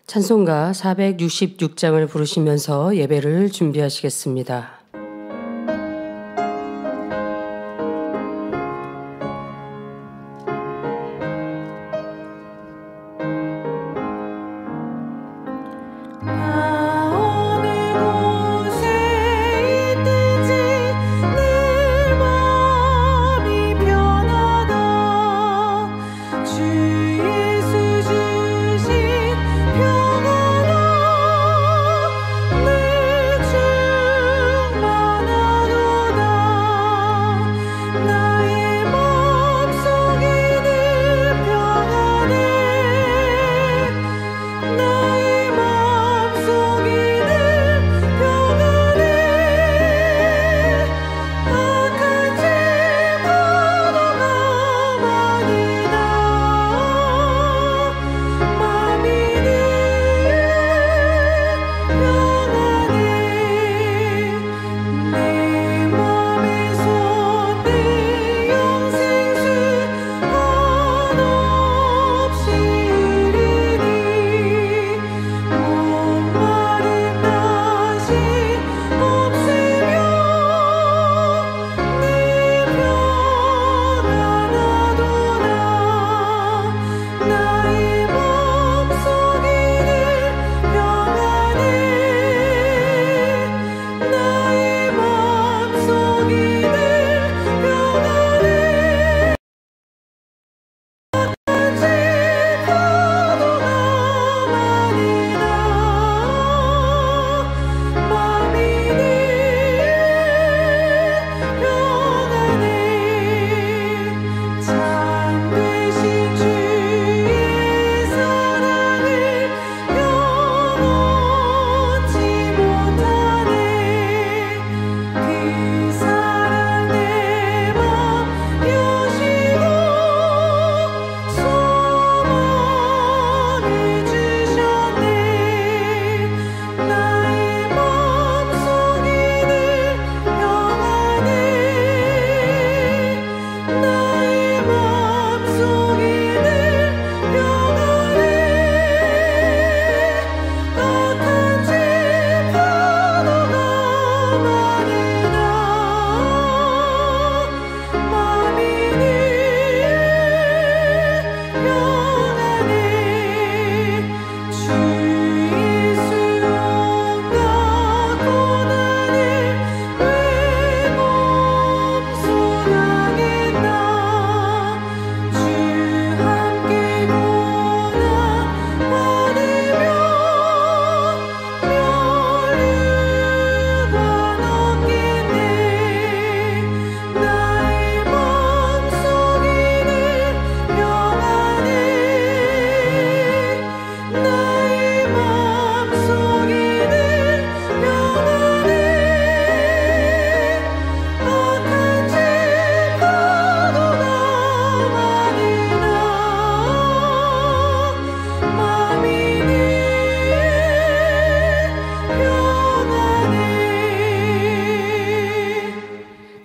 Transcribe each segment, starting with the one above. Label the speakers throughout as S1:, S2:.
S1: 찬송가 466장을 부르시면서 예배를 준비하시겠습니다.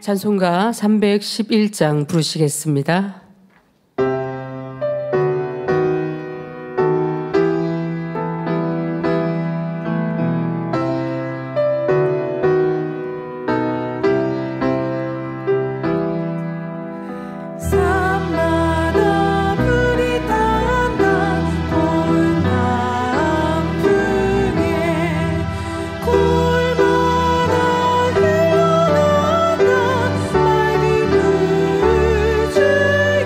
S1: 찬송가 311장 부르시겠습니다.
S2: 주의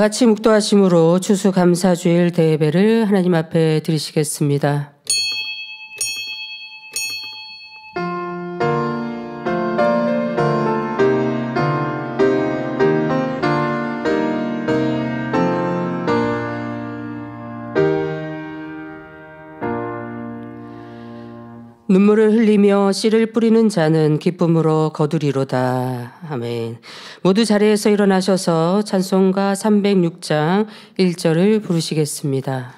S1: 같이 묵도하심으로 추수감사주일 대예배를 하나님 앞에 드리시겠습니다. 눈물을 흘리며 씨를 뿌리는 자는 기쁨으로 거두리로다. 아멘. 모두 자리에서 일어나셔서 찬송가 306장 1절을 부르시겠습니다.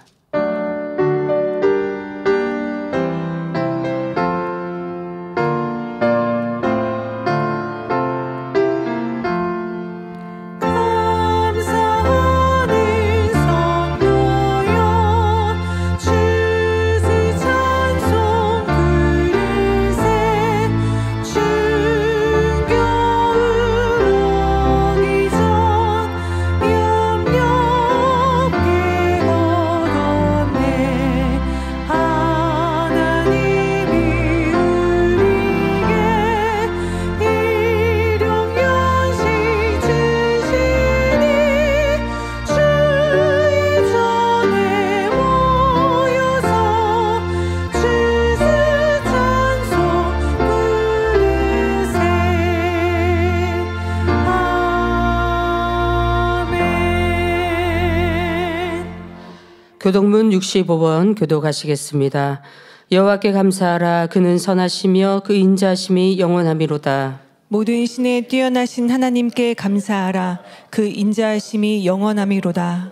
S1: 교동문 65번 교도 가시겠습니다. 여호와께 감사하라. 그는 선하시며 그 인자하심이 영원하미로다.
S2: 모든 신에 뛰어나신 하나님께 감사하라. 그 인자하심이 영원하미로다.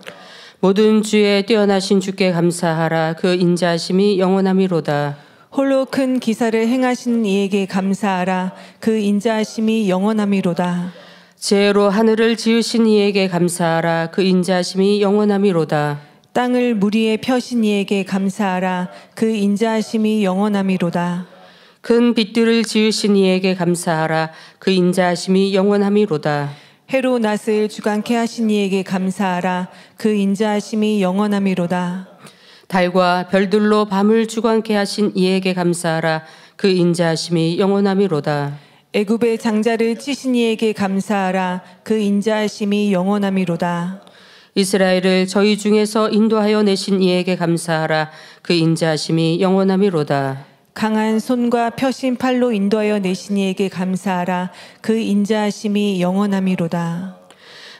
S1: 모든 주에 뛰어나신 주께 감사하라. 그 인자하심이 영원하미로다.
S2: 홀로 큰 기사를 행하시는 이에게 감사하라. 그 인자하심이 영원하미로다.
S1: 지혜로 하늘을 지으신 이에게 감사하라. 그 인자하심이 영원하미로다.
S2: 땅을 물 위에 펴신 이에게 감사하라. 그 인자하심이 영원하미로다.
S1: 큰 빛들을 지으신 이에게 감사하라. 그 인자하심이 영원하미로다.
S2: 해로 낫을 주관케 하신 이에게 감사하라. 그 인자하심이 영원하미로다.
S1: 달과 별들로 밤을 주관케 하신 이에게 감사하라. 그 인자하심이 영원하미로다.
S2: 애굽의 장자를 찌신 이에게 감사하라. 그 인자하심이 영원하미로다.
S1: 이스라엘을 저희 중에서 인도하여 내신 이에게 감사하라. 그 인자하심이 영원하미로다.
S2: 강한 손과 펴신 팔로 인도하여 내신 이에게 감사하라. 그 인자하심이 영원하미로다.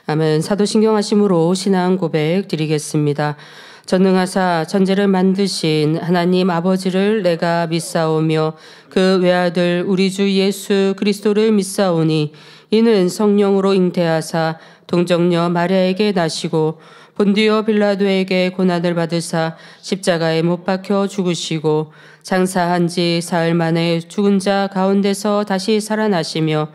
S1: 아멘. 사도신경하심으로 신앙 고백 드리겠습니다. 전능하사 천지를 만드신 하나님 아버지를 내가 믿사오며 그 외아들 우리 주 예수 그리스도를 믿사오니 이는 성령으로 잉태하사 동정녀 마리아에게 나시고 본디오 빌라도에게 고난을 받으사 십자가에 못 박혀 죽으시고 장사한 지 사흘 만에 죽은 자 가운데서 다시 살아나시며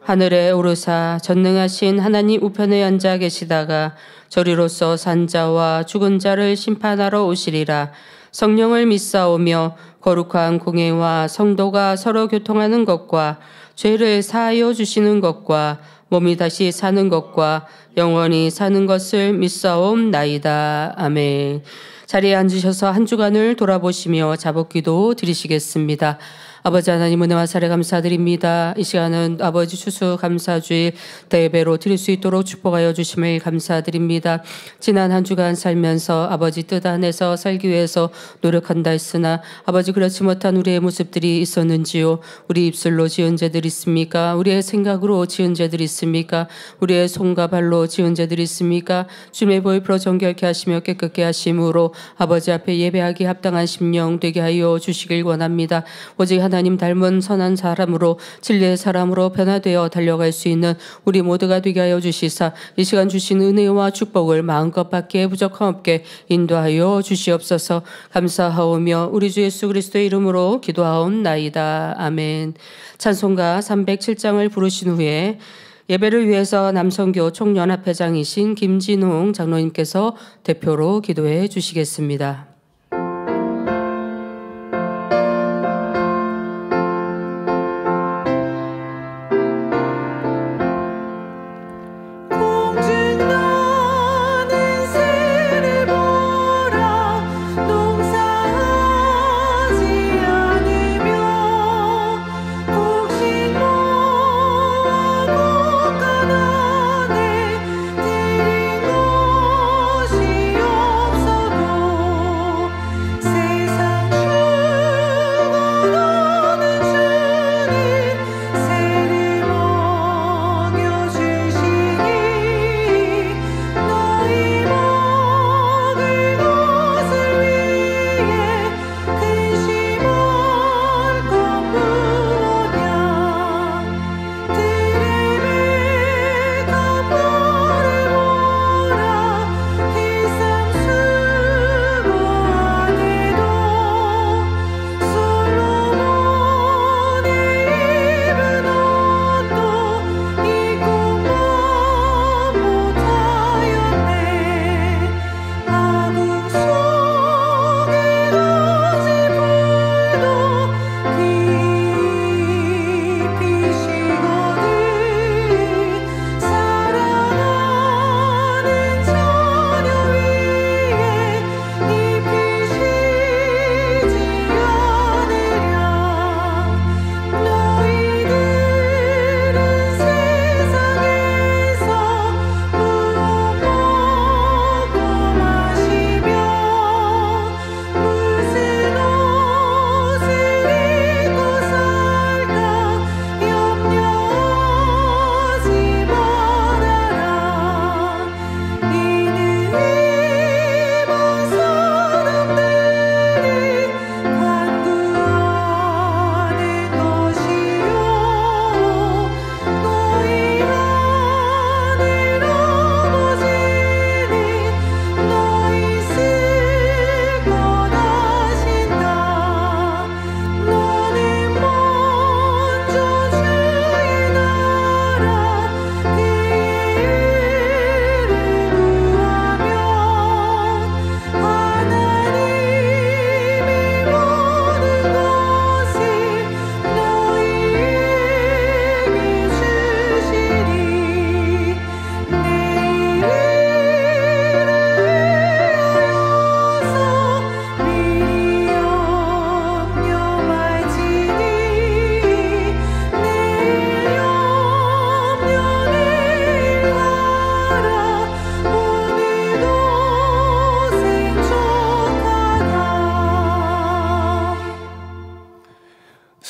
S1: 하늘에 오르사 전능하신 하나님 우편에 앉아 계시다가 저리로서 산 자와 죽은 자를 심판하러 오시리라. 성령을 믿사오며 거룩한 공회와 성도가 서로 교통하는 것과 죄를 사하여 주시는 것과 몸이 다시 사는 것과 영원히 사는 것을 믿사옵나이다. 아멘. 자리에 앉으셔서 한 주간을 돌아보시며 자복기도 드리시겠습니다. 아버지 하나님 은혜와 사랑 감사드립니다. 이 시간은 아버지 추수감사주일 대예배로 드릴 수 있도록 축복하여 주심을 감사드립니다. 지난 한 주간 살면서 아버지 뜻 안에서 살기 위해서 노력한다 했으나 아버지 그렇지 못한 우리의 모습들이 있었는지요. 우리 입술로 지은 죄들 있습니까? 우리의 생각으로 지은 죄들 있습니까? 우리의 손과 발로 지은 죄들 있습니까? 주님의 보혈 풀어 정결케 하시며 깨끗게 하심으로 아버지 앞에 예배하기 합당한 심령 되게 하여 주시길 원합니다. 오직 하나님 닮은 선한 사람으로 진리의 사람으로 변화되어 달려갈 수 있는 우리 모두가 되게 하여 주시사 이 시간 주신 은혜와 축복을 마음껏 받기에 부족함 없게 인도하여 주시옵소서. 감사하오며 우리 주 예수 그리스도의 이름으로 기도하옵나이다. 아멘. 찬송가 307장을 부르신 후에 예배를 위해서 남선교 총연합회장이신 김진웅 장로님께서 대표로 기도해 주시겠습니다.
S3: 오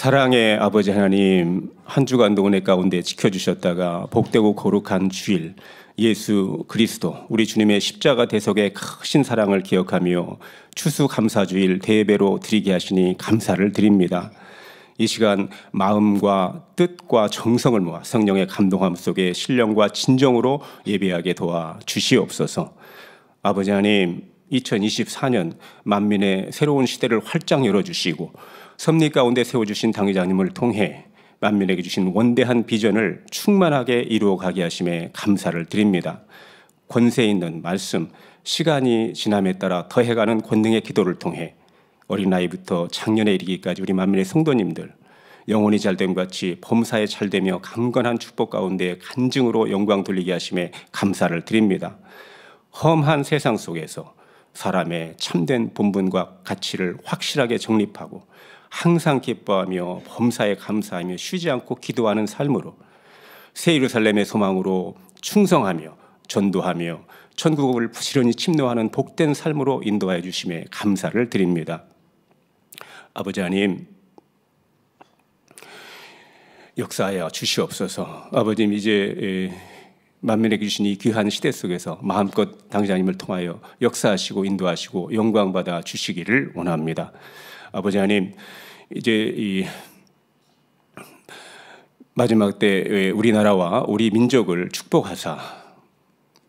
S3: 사랑의 아버지 하나님, 한 주간도 은혜 가운데 지켜주셨다가 복되고 거룩한 주일, 예수 그리스도 우리 주님의 십자가 대속의 크신 사랑을 기억하며 추수감사주일 대예배로 드리게 하시니 감사를 드립니다. 이 시간 마음과 뜻과 정성을 모아 성령의 감동함 속에 신령과 진정으로 예배하게 도와 주시옵소서. 아버지 하나님, 2024년 만민의 새로운 시대를 활짝 열어주시고 섭리 가운데 세워주신 당회장님을 통해 만민에게 주신 원대한 비전을 충만하게 이루어가게 하심에 감사를 드립니다. 권세 있는 말씀, 시간이 지남에 따라 더해가는 권능의 기도를 통해 어린아이부터 장년에 이르기까지 우리 만민의 성도님들 영혼이 잘됨 같이 범사에 잘되며 강건한 축복 가운데 간증으로 영광 돌리게 하심에 감사를 드립니다. 험한 세상 속에서 사람의 참된 본분과 가치를 확실하게 정립하고 항상 기뻐하며 범사에 감사하며 쉬지 않고 기도하는 삶으로 새 예루살렘의 소망으로 충성하며 전도하며 천국을 부지런히 침노하는 복된 삶으로 인도하여 주심에 감사를 드립니다. 아버지 하나님, 역사하여 주시옵소서. 아버님, 이제 만민에게 주신 이 귀한 시대 속에서 마음껏 당회장님을 통하여 역사하시고 인도하시고 영광받아 주시기를 원합니다. 아버지 하나님, 이제 이 마지막 때 우리나라와 우리 민족을 축복하사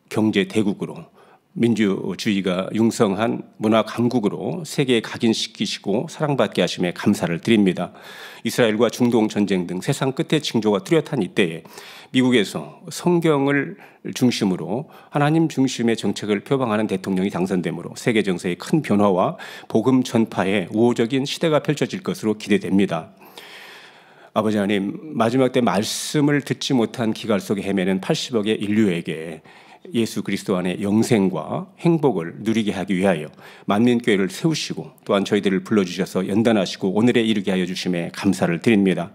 S3: 경제 대국으로 민주주의가 융성한 문화 강국으로 세계에 각인시키시고 사랑받게 하심에 감사를 드립니다. 이스라엘과 중동 전쟁 등 세상 끝의 징조가 뚜렷한 이때에 미국에서 성경을 중심으로 하나님 중심의 정책을 표방하는 대통령이 당선되므로 세계 정세의 큰 변화와 복음 전파에 우호적인 시대가 펼쳐질 것으로 기대됩니다. 아버지 하나님, 마지막 때 말씀을 듣지 못한 기갈 속에 헤매는 80억의 인류에게 예수 그리스도 안에 영생과 행복을 누리게 하기 위하여 만민교회를 세우시고 또한 저희들을 불러주셔서 연단하시고 오늘에 이르게 하여 주심에 감사를 드립니다.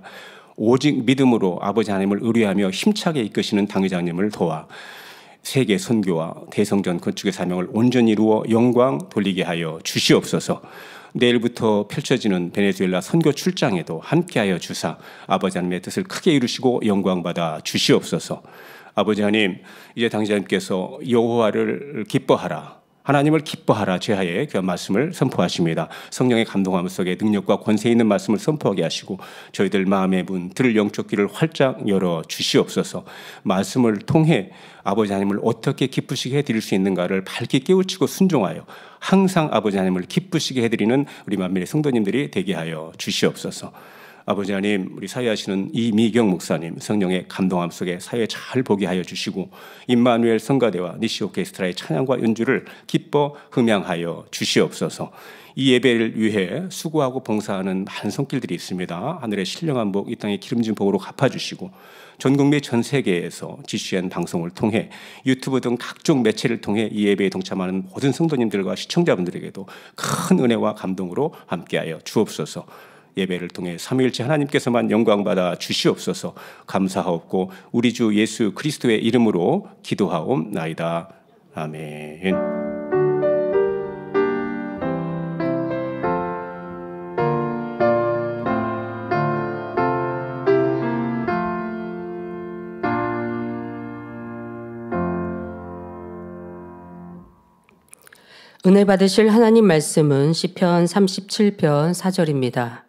S3: 오직 믿음으로 아버지 하나님을 의뢰하며 힘차게 이끄시는 당회장님을 도와 세계 선교와 대성전 건축의 사명을 온전히 이루어 영광 돌리게 하여 주시옵소서. 내일부터 펼쳐지는 베네수엘라 선교 출장에도 함께하여 주사 아버지 하나님의 뜻을 크게 이루시고 영광받아 주시옵소서. 아버지 하나님, 이제 당회장님께서 여호와를 기뻐하라, 하나님을 기뻐하라 제하에 그 말씀을 선포하십니다. 성령의 감동함 속에 능력과 권세 있는 말씀을 선포하게 하시고 저희들 마음의 문, 들을 영적 귀를 활짝 열어 주시옵소서. 말씀을 통해 아버지 하나님을 어떻게 기쁘시게 해드릴 수 있는가를 밝게 깨우치고 순종하여 항상 아버지 하나님을 기쁘시게 해드리는 우리 만민의 성도님들이 되게 하여 주시옵소서. 아버지 하나님, 우리 사회하시는 이미경 목사님 성령의 감동함 속에 사회 잘 보게 하여 주시고 임마누엘 성가대와 니시 오케스트라의 찬양과 연주를 기뻐 흠양하여 주시옵소서. 이 예배를 위해 수고하고 봉사하는 많은 손길들이 있습니다. 하늘의 신령한 복, 이 땅의 기름진 복으로 갚아주시고 전국민 전 세계에서 GCN 방송을 통해 유튜브 등 각종 매체를 통해 이 예배에 동참하는 모든 성도님들과 시청자분들에게도 큰 은혜와 감동으로 함께하여 주옵소서. 예배를 통해 삼위일체 하나님께서만 영광받아 주시옵소서. 감사하옵고 우리 주 예수 그리스도의 이름으로 기도하옵나이다. 아멘.
S1: 은혜 받으실 하나님 말씀은 시편 37편 4절입니다.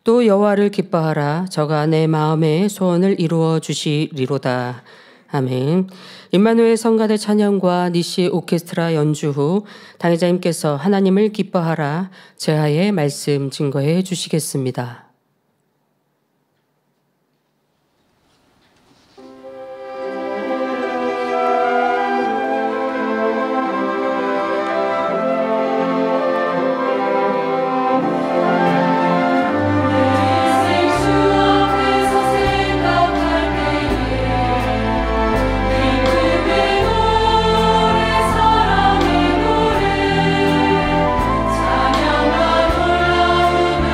S1: 또 여호와를 기뻐하라, 저가 내 마음의 소원을 이루어 주시리로다. 아멘. 임마누엘 성가대 찬양과 니시 오케스트라 연주 후 당회장님께서 하나님을 기뻐하라 제하의 말씀 증거해 주시겠습니다.
S4: 찬양과 놀라움으로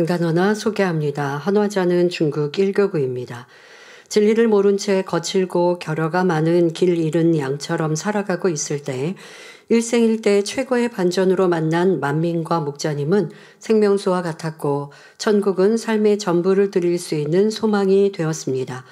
S4: 강단헌화 소개합니다. 헌화자는 중국 1교구입니다. 진리를 모른 채 거칠고 결여가 많은 길 잃은 양처럼 살아가고 있을 때 일생일대 최고의 반전으로 만난 만민과 목자님은 생명수와 같았고 천국은 삶의 전부를 드릴 수 있는 소망이 되었습니다.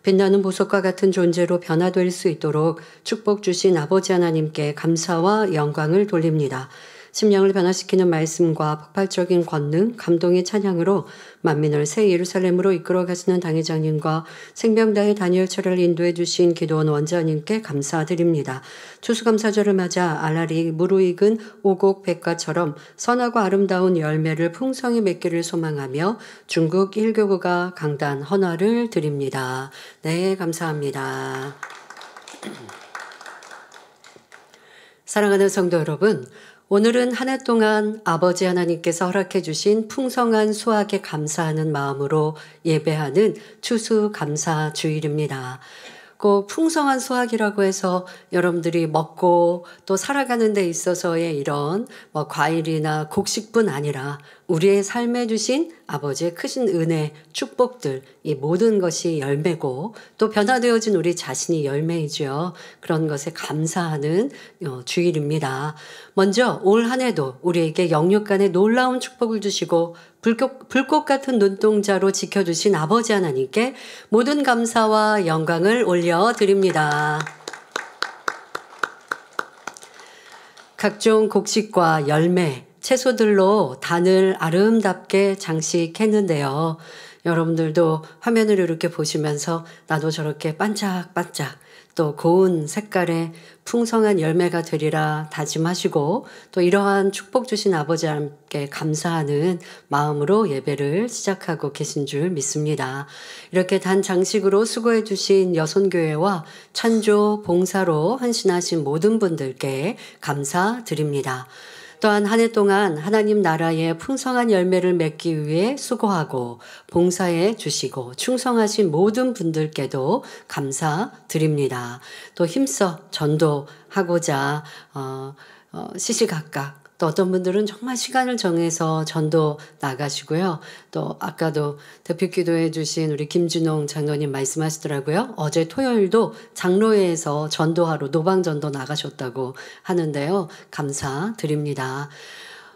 S4: 빛나는 보석과 같은 존재로 변화될 수 있도록 축복 주신 아버지 하나님께 감사와 영광을 돌립니다. 심령을 변화시키는 말씀과 폭발적인 권능, 감동의 찬양으로 만민을 새 예루살렘으로 이끌어 가시는 당회장님과 생명다의 다니엘철을 인도해 주신 기도원 원장님께 감사드립니다. 추수감사절을 맞아 알알이 무르익은 오곡 백과처럼 선하고 아름다운 열매를 풍성히 맺기를 소망하며 중국 1교구가 강단 헌화를 드립니다. 네, 감사합니다. 사랑하는 성도 여러분, 오늘은 한 해 동안 아버지 하나님께서 허락해 주신 풍성한 수확에 감사하는 마음으로 예배하는 추수감사 주일입니다. 꼭 풍성한 수확이라고 해서 여러분들이 먹고 또 살아가는 데 있어서의 이런 과일이나 곡식뿐 아니라 우리의 삶에 주신 아버지의 크신 은혜, 축복들, 이 모든 것이 열매고 또 변화되어진 우리 자신이 열매이죠. 그런 것에 감사하는 주일입니다. 먼저 올 한 해도 우리에게 영육간의 놀라운 축복을 주시고 불꽃 같은 눈동자로 지켜주신 아버지 하나님께 모든 감사와 영광을 올려드립니다. 각종 곡식과 열매, 채소들로 단을 아름답게 장식했는데요. 여러분들도 화면을 이렇게 보시면서 나도 저렇게 반짝반짝 또 고운 색깔의 풍성한 열매가 되리라 다짐하시고 또 이러한 축복 주신 아버지 하나님께 감사하는 마음으로 예배를 시작하고 계신 줄 믿습니다. 이렇게 단 장식으로 수고해 주신 여손교회와 찬조 봉사로 헌신하신 모든 분들께 감사드립니다. 또한 한 해 동안 하나님 나라의 풍성한 열매를 맺기 위해 수고하고 봉사해 주시고 충성하신 모든 분들께도 감사드립니다. 또 힘써 전도하고자 시시각각 또 어떤 분들은 정말 시간을 정해서 전도 나가시고요. 또 아까도 대표 기도해 주신 우리 김준홍 장로님 말씀하시더라고요. 어제 토요일도 장로회에서 전도하러 노방전도 나가셨다고 하는데요. 감사드립니다.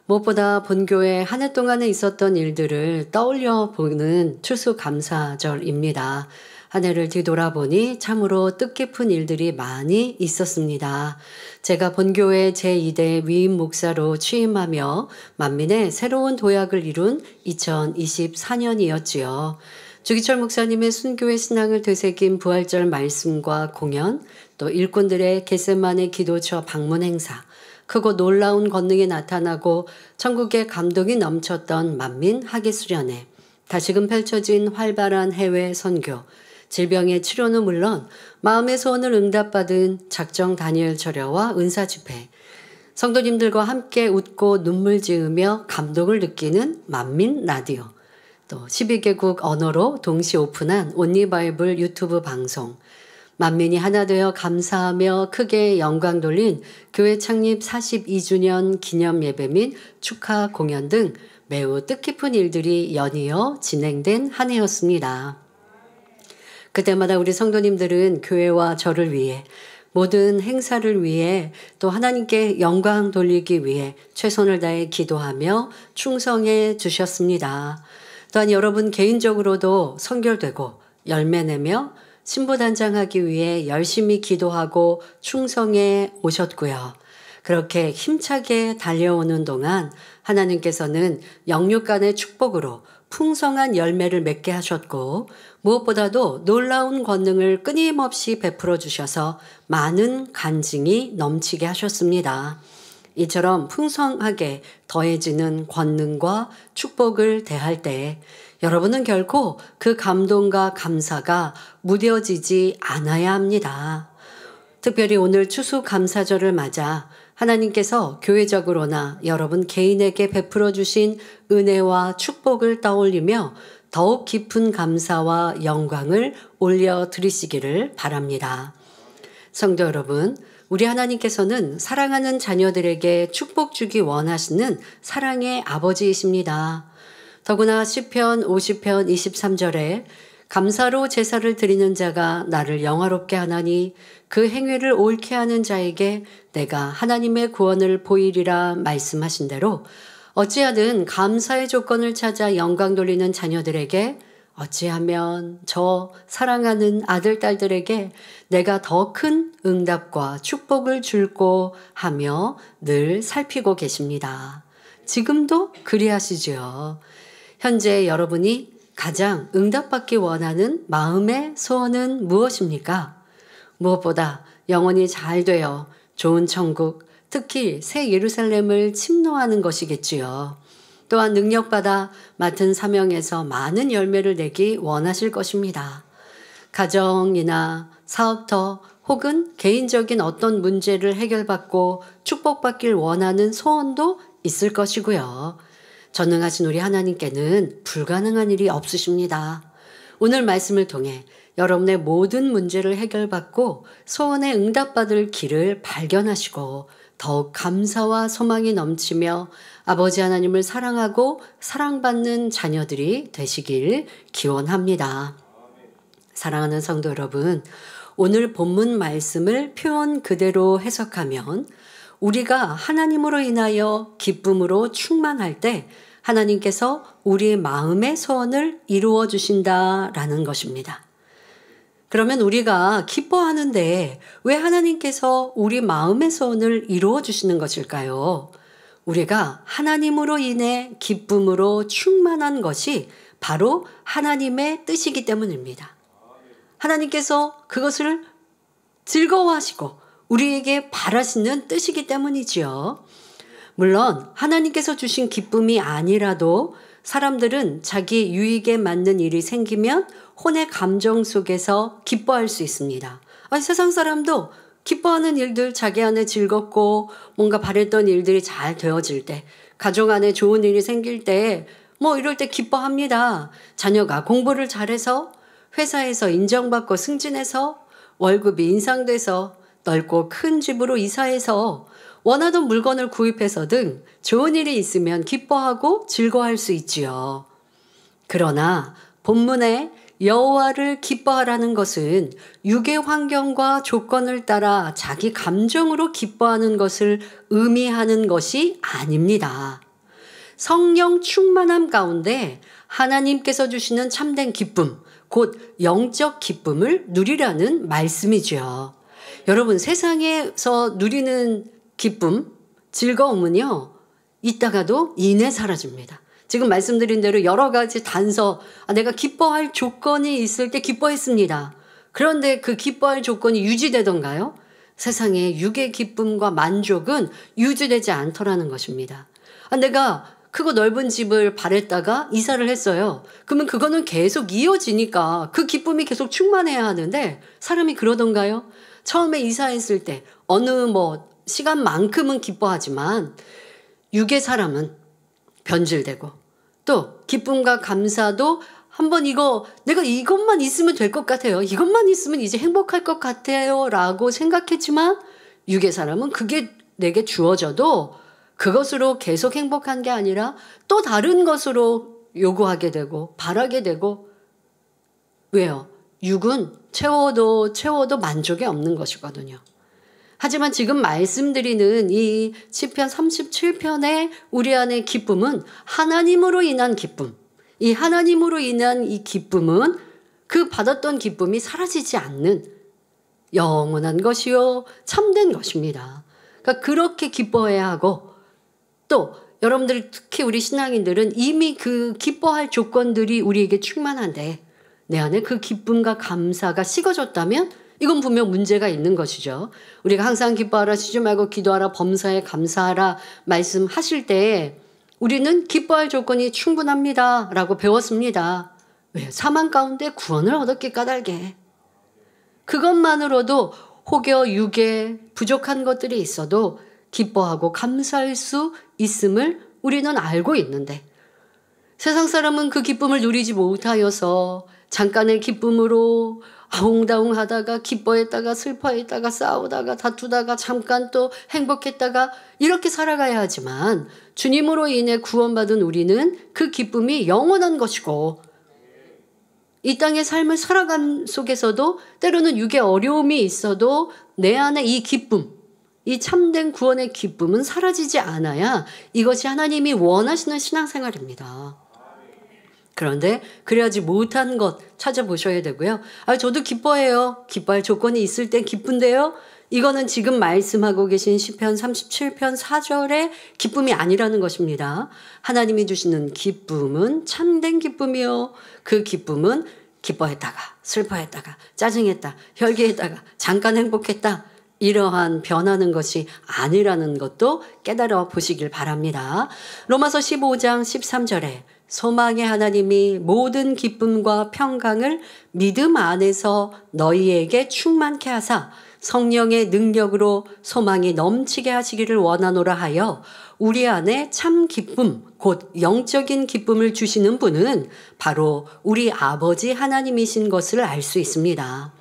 S4: 무엇보다 본교회 한 해 동안에 있었던 일들을 떠올려 보는 추수감사절입니다. 한 해를 뒤돌아보니 참으로 뜻깊은 일들이 많이 있었습니다. 제가 본교회 제2대 위임 목사로 취임하며 만민의 새로운 도약을 이룬 2024년이었지요. 주기철 목사님의 순교의 신앙을 되새긴 부활절 말씀과 공연, 또 일꾼들의 겟세마네 기도처 방문 행사, 크고 놀라운 권능이 나타나고 천국의 감동이 넘쳤던 만민 학예수련회, 다시금 펼쳐진 활발한 해외 선교, 질병의 치료는 물론 마음의 소원을 응답받은 작정 다니엘 철야와 은사 집회, 성도님들과 함께 웃고 눈물 지으며 감동을 느끼는 만민 라디오, 또 12개국 언어로 동시 오픈한 온리바이블 유튜브 방송, 만민이 하나 되어 감사하며 크게 영광 돌린 교회 창립 42주년 기념 예배 및 축하 공연 등 매우 뜻깊은 일들이 연이어 진행된 한 해였습니다. 그때마다 우리 성도님들은 교회와 저를 위해 모든 행사를 위해 또 하나님께 영광 돌리기 위해 최선을 다해 기도하며 충성해 주셨습니다. 또한 여러분 개인적으로도 선결되고 열매내며 신부단장하기 위해 열심히 기도하고 충성해 오셨고요. 그렇게 힘차게 달려오는 동안 하나님께서는 영육간의 축복으로 풍성한 열매를 맺게 하셨고 무엇보다도 놀라운 권능을 끊임없이 베풀어 주셔서 많은 간증이 넘치게 하셨습니다. 이처럼 풍성하게 더해지는 권능과 축복을 대할 때 여러분은 결코 그 감동과 감사가 무뎌지지 않아야 합니다. 특별히 오늘 추수감사절을 맞아 하나님께서 교회적으로나 여러분 개인에게 베풀어 주신 은혜와 축복을 떠올리며 더욱 깊은 감사와 영광을 올려드리시기를 바랍니다. 성도 여러분, 우리 하나님께서는 사랑하는 자녀들에게 축복 주기 원하시는 사랑의 아버지이십니다. 더구나 시편 50편 23절에 감사로 제사를 드리는 자가 나를 영화롭게 하나니 그 행위를 옳게 하는 자에게 내가 하나님의 구원을 보이리라 말씀하신 대로 어찌하든 감사의 조건을 찾아 영광 돌리는 자녀들에게 어찌하면 저 사랑하는 아들, 딸들에게 내가 더 큰 응답과 축복을 줄고 하며 늘 살피고 계십니다. 지금도 그리하시지요. 현재 여러분이 가장 응답받기 원하는 마음의 소원은 무엇입니까? 무엇보다 영혼이 잘 되어 좋은 천국, 특히 새 예루살렘을 침노하는 것이겠지요. 또한 능력받아 맡은 사명에서 많은 열매를 내기 원하실 것입니다. 가정이나 사업터 혹은 개인적인 어떤 문제를 해결받고 축복받길 원하는 소원도 있을 것이고요. 전능하신 우리 하나님께는 불가능한 일이 없으십니다. 오늘 말씀을 통해 여러분의 모든 문제를 해결받고 소원에 응답받을 길을 발견하시고 더욱 감사와 소망이 넘치며 아버지 하나님을 사랑하고 사랑받는 자녀들이 되시길 기원합니다. 사랑하는 성도 여러분, 오늘 본문 말씀을 표현 그대로 해석하면 우리가 하나님으로 인하여 기쁨으로 충만할 때 하나님께서 우리의 마음의 소원을 이루어 주신다라는 것입니다. 그러면 우리가 기뻐하는데 왜 하나님께서 우리 마음의 소원을 이루어 주시는 것일까요? 우리가 하나님으로 인해 기쁨으로 충만한 것이 바로 하나님의 뜻이기 때문입니다. 하나님께서 그것을 즐거워하시고 우리에게 바라시는 뜻이기 때문이지요. 물론 하나님께서 주신 기쁨이 아니라도 사람들은 자기 유익에 맞는 일이 생기면 혼의 감정 속에서 기뻐할 수 있습니다. 세상 사람도 기뻐하는 일들, 자기 안에 즐겁고 뭔가 바랬던 일들이 잘 되어질 때, 가정 안에 좋은 일이 생길 때 이럴 때 기뻐합니다. 자녀가 공부를 잘해서 회사에서 인정받고 승진해서 월급이 인상돼서 넓고 큰 집으로 이사해서 원하던 물건을 구입해서 등 좋은 일이 있으면 기뻐하고 즐거워할 수 있지요. 그러나 본문에 여호와를 기뻐하라는 것은 육의 환경과 조건을 따라 자기 감정으로 기뻐하는 것을 의미하는 것이 아닙니다. 성령 충만함 가운데 하나님께서 주시는 참된 기쁨, 곧 영적 기쁨을 누리라는 말씀이죠. 여러분, 세상에서 누리는 기쁨, 즐거움은요, 있다가도 이내 사라집니다. 지금 말씀드린 대로 여러 가지 단서, 내가 기뻐할 조건이 있을 때 기뻐했습니다. 그런데 그 기뻐할 조건이 유지되던가요? 세상의 육의 기쁨과 만족은 유지되지 않더라는 것입니다. 내가 크고 넓은 집을 바랬다가 이사를 했어요. 그러면 그거는 계속 이어지니까 그 기쁨이 계속 충만해야 하는데 사람이 그러던가요? 처음에 이사했을 때 어느 시간만큼은 기뻐하지만 육의 사람은 변질되고 또 기쁨과 감사도 한번 내가 이것만 있으면 될 것 같아요. 이것만 있으면 이제 행복할 것 같아요. 라고 생각했지만 육의 사람은 그게 내게 주어져도 그것으로 계속 행복한 게 아니라 또 다른 것으로 요구하게 되고 바라게 되고 왜요? 육은 채워도 만족이 없는 것이거든요. 하지만 지금 말씀드리는 이 시편 37편의 우리 안의 기쁨은 하나님으로 인한 기쁨. 이 하나님으로 인한 이 기쁨은 그 받았던 기쁨이 사라지지 않는 영원한 것이요 참된 것입니다. 그러니까 그렇게 기뻐해야 하고 또 여러분들 특히 우리 신앙인들은 이미 그 기뻐할 조건들이 우리에게 충만한데 내 안에 그 기쁨과 감사가 식어졌다면 이건 분명 문제가 있는 것이죠. 우리가 항상 기뻐하라, 쉬지 말고 기도하라, 범사에 감사하라 말씀하실 때 우리는 기뻐할 조건이 충분합니다 라고 배웠습니다. 왜요? 사망 가운데 구원을 얻었기 까닭에. 그것만으로도 혹여 육에 부족한 것들이 있어도 기뻐하고 감사할 수 있음을 우리는 알고 있는데 세상 사람은 그 기쁨을 누리지 못하여서 잠깐의 기쁨으로 아웅다웅하다가 기뻐했다가 슬퍼했다가 싸우다가 다투다가 잠깐 또 행복했다가 이렇게 살아가야 하지만 주님으로 인해 구원받은 우리는 그 기쁨이 영원한 것이고 이 땅의 삶을 살아감 속에서도 때로는 육의 어려움이 있어도 내 안에 이 기쁨, 이 참된 구원의 기쁨은 사라지지 않아야 이것이 하나님이 원하시는 신앙생활입니다. 그런데 그래야지 못한 것 찾아보셔야 되고요. 저도 기뻐해요. 기뻐할 조건이 있을 땐 기쁜데요. 이거는 지금 말씀하고 계신 시편 37편 4절의 기쁨이 아니라는 것입니다. 하나님이 주시는 기쁨은 참된 기쁨이요. 그 기쁨은 기뻐했다가 슬퍼했다가 짜증했다 혈기했다가 잠깐 행복했다 이러한 변하는 것이 아니라는 것도 깨달아 보시길 바랍니다. 로마서 15장 13절에 소망의 하나님이 모든 기쁨과 평강을 믿음 안에서 너희에게 충만케 하사 성령의 능력으로 소망이 넘치게 하시기를 원하노라 하여 우리 안에 참 기쁨, 곧 영적인 기쁨을 주시는 분은 바로 우리 아버지 하나님이신 것을 알 수 있습니다.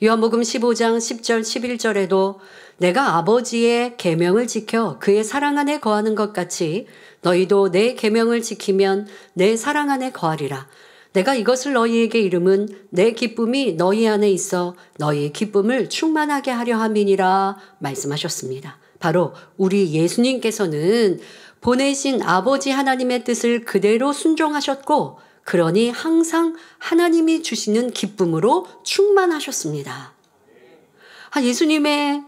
S4: 요한복음 15장 10절 11절에도 내가 아버지의 계명을 지켜 그의 사랑 안에 거하는 것 같이 너희도 내 계명을 지키면 내 사랑 안에 거하리라. 내가 이것을 너희에게 이름은 내 기쁨이 너희 안에 있어 너희의 기쁨을 충만하게 하려 함이니라 말씀하셨습니다. 바로 우리 예수님께서는 보내신 아버지 하나님의 뜻을 그대로 순종하셨고 그러니 항상 하나님이 주시는 기쁨으로 충만하셨습니다. 예수님의